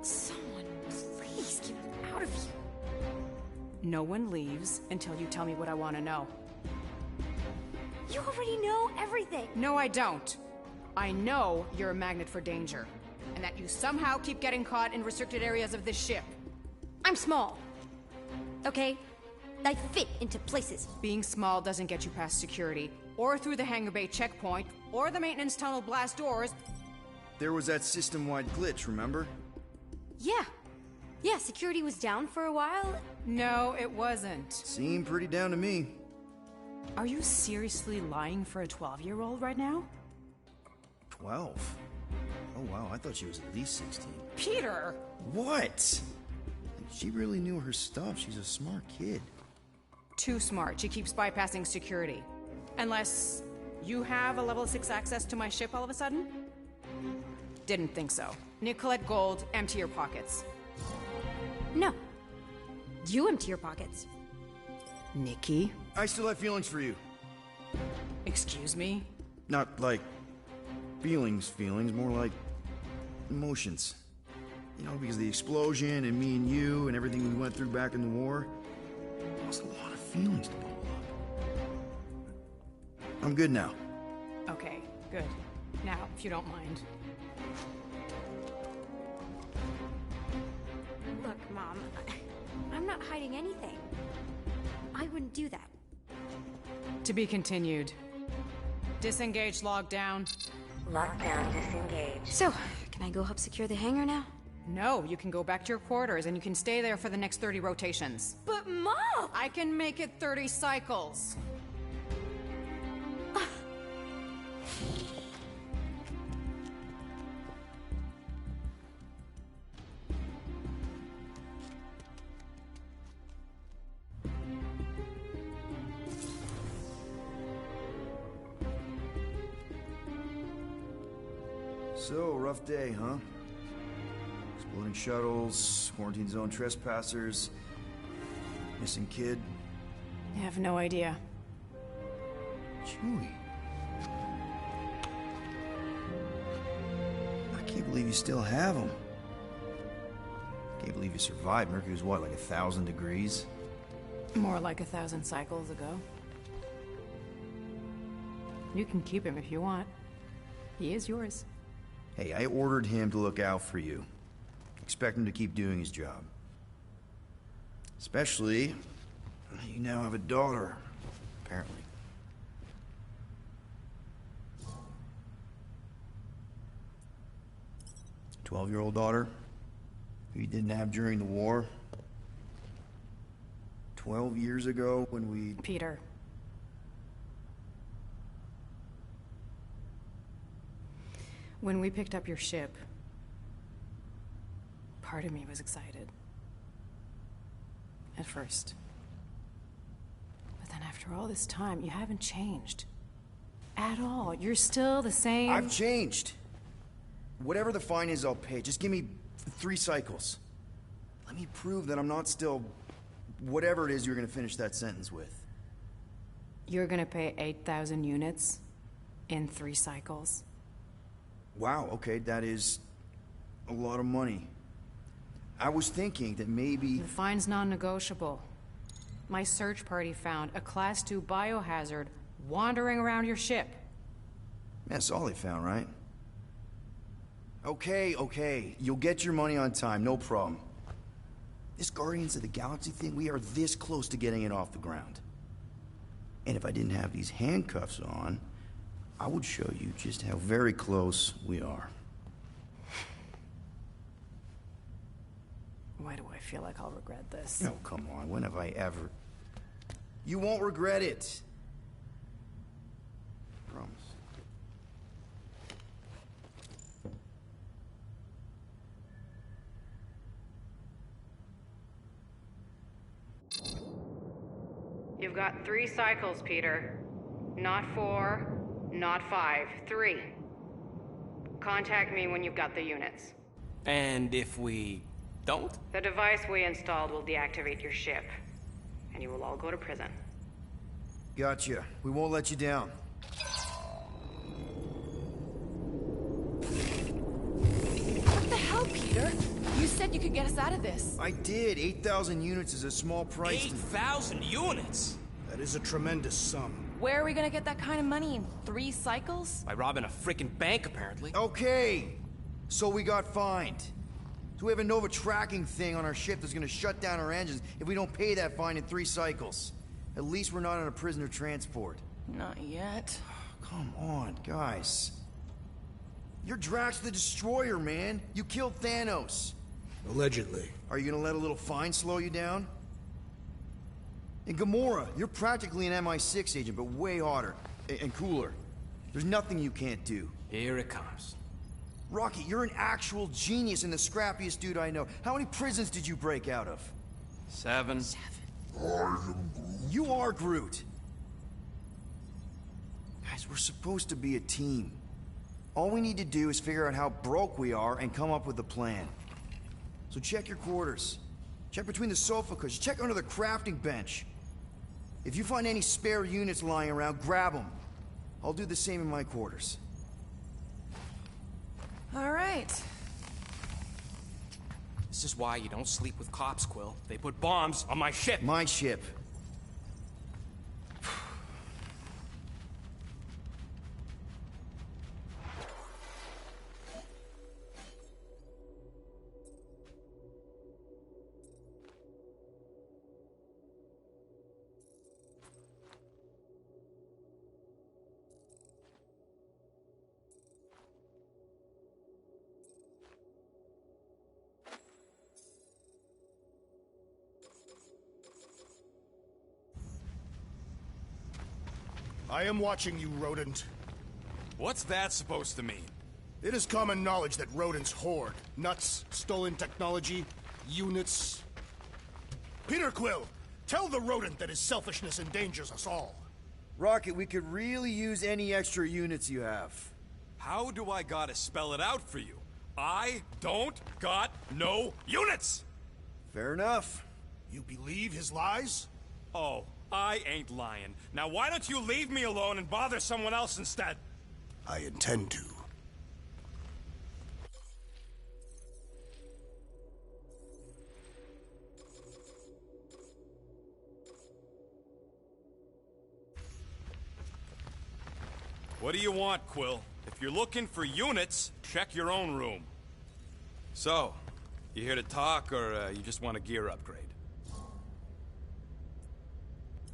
Someone, please get me out of here. No one leaves until you tell me what I want to know. You already know everything. No, I don't. I know you're a magnet for danger, and that you somehow keep getting caught in restricted areas of this ship. I'm small. Okay? I fit into places. Being small doesn't get you past security, or through the hangar bay checkpoint, or the maintenance tunnel blast doors. There was that system-wide glitch, remember? Yeah. Yeah, security was down for a while. No, it wasn't. Seemed pretty down to me. Are you seriously lying for a 12-year-old right now? 12? Oh wow, I thought she was at least 16. Peter! What? She really knew her stuff. She's a smart kid. Too smart. She keeps bypassing security. Unless you have a level 6 access to my ship all of a sudden? Didn't think so. Nicolette Gold, empty your pockets. No. You empty your pockets. Nikki? I still have feelings for you. Excuse me? Not like feelings, more like emotions. You know, because of the explosion and me and you and everything we went through back in the war. Lost a lot of feelings to bubble up. I'm good now. Okay, good. Now, if you don't mind. Look, Mom, I'm not hiding anything. I wouldn't do that. To be continued. Disengage lockdown. Lockdown disengaged. So, can I go help secure the hangar now? No, you can go back to your quarters and you can stay there for the next 30 rotations. But Mom! I can make it 30 cycles. So, rough day, huh? Exploding shuttles, quarantine zone trespassers, missing kid. I have no idea. Chewie. I can't believe you still have him. Can't believe you survived. Mercury was what, like 1,000 degrees? More like 1,000 cycles ago. You can keep him if you want. He is yours. Hey, I ordered him to look out for you. Expect him to keep doing his job. Especially, you now have a daughter, apparently. A 12-year-old daughter who you didn't have during the war. 12 years ago when we... Peter. When we picked up your ship, part of me was excited. At first. But then after all this time, you haven't changed. At all. You're still the same... I've changed. Whatever the fine is, I'll pay. Just give me 3 cycles. Let me prove that I'm not still... whatever it is you're gonna finish that sentence with. You're gonna pay 8,000 units in 3 cycles. Wow, okay, that is a lot of money. I was thinking that maybe... The fine's non-negotiable. My search party found a Class 2 biohazard wandering around your ship. That's all they found, right? Okay. You'll get your money on time, no problem. This Guardians of the Galaxy thing, we are this close to getting it off the ground. And if I didn't have these handcuffs on, I would show you just how very close we are. Why do I feel like I'll regret this? Oh, come on. When have I ever... You won't regret it. Promise. You've got 3 cycles, Peter. Not 4, not 5. 3. Contact me when you've got the units. And if we don't? The device we installed will deactivate your ship, and you will all go to prison. Gotcha. We won't let you down. What the hell, Peter? You said you could get us out of this. I did. 8,000 units is a small price. 8,000 units? That is a tremendous sum. Where are we gonna get that kind of money in 3 cycles? By robbing a freaking bank, apparently. Okay. So we got fined. So we have a Nova tracking thing on our ship that's gonna shut down our engines if we don't pay that fine in 3 cycles. At least we're not on a prisoner transport. Not yet. Come on, guys. You're Drax the Destroyer, man. You killed Thanos. Allegedly. Are you gonna let a little fine slow you down? And Gamora, you're practically an MI6 agent, but way hotter and cooler. There's nothing you can't do. Here it comes. Rocky, you're an actual genius and the scrappiest dude I know. How many prisons did you break out of? 7. You are Groot. Guys, we're supposed to be a team. All we need to do is figure out how broke we are and come up with a plan. So check your quarters. Check between the sofa cushions. Check under the crafting bench. If you find any spare units lying around, grab them. I'll do the same in my quarters. All right. This is why you don't sleep with cops, Quill. They put bombs on my ship. My ship. I am watching you, rodent. What's that supposed to mean? It is common knowledge that rodents hoard nuts, stolen technology, units. Peter Quill, tell the rodent that his selfishness endangers us all. Rocket, we could really use any extra units you have. How do I gotta spell it out for you? I don't got no units! Fair enough. You believe his lies? Oh, I ain't lying. Now why don't you leave me alone and bother someone else instead? I intend to. What do you want, Quill? If you're looking for units, check your own room. So, you here to talk, or you just want a gear upgrade?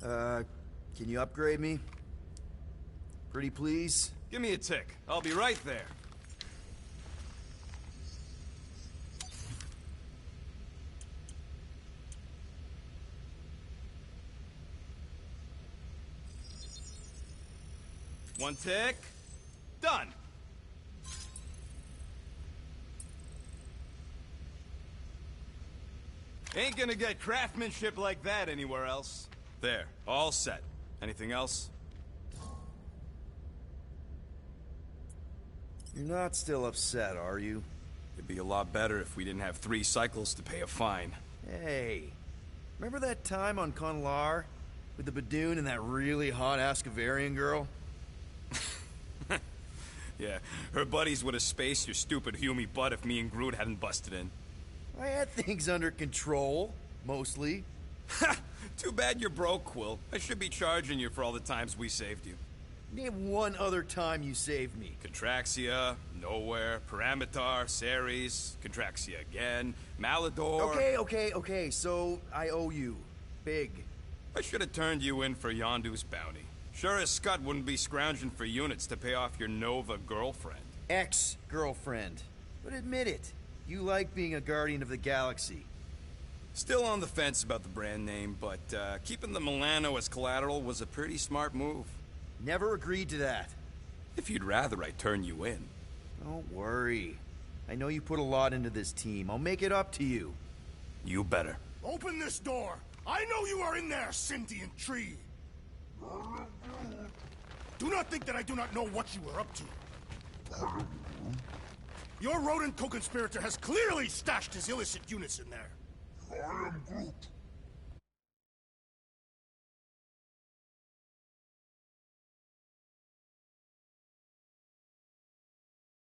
Can you upgrade me? Pretty please? Give me a tick. I'll be right there. One tick. Done. ain't gonna get craftsmanship like that anywhere else. There, all set. Anything else? You're not still upset, are you? It'd be a lot better if we didn't have 3 cycles to pay a fine. Hey, remember that time on Conlar? With the Badoon and that really hot Ascavarian girl? Yeah, her buddies would have spaced your stupid Hume butt if me and Groot hadn't busted in. I had things under control, mostly. Ha! Too bad you're broke, Quill. I should be charging you for all the times we saved you. Name one other time you saved me. Contraxia, Nowhere, Paramitar, Ceres, Contraxia again, Malador... Okay, so I owe you. Big. I should have turned you in for Yondu's bounty. Sure as Scott wouldn't be scrounging for units to pay off your Nova girlfriend. Ex-girlfriend. But admit it, you like being a Guardian of the Galaxy. Still on the fence about the brand name, but keeping the Milano as collateral was a pretty smart move. Never agreed to that. If you'd rather I turn you in. Don't worry. I know you put a lot into this team. I'll make it up to you. You better. Open this door! I know you are in there, sentient tree! Do not think that I do not know what you are up to. Your rodent co-conspirator has clearly stashed his illicit units in there. I am Groot.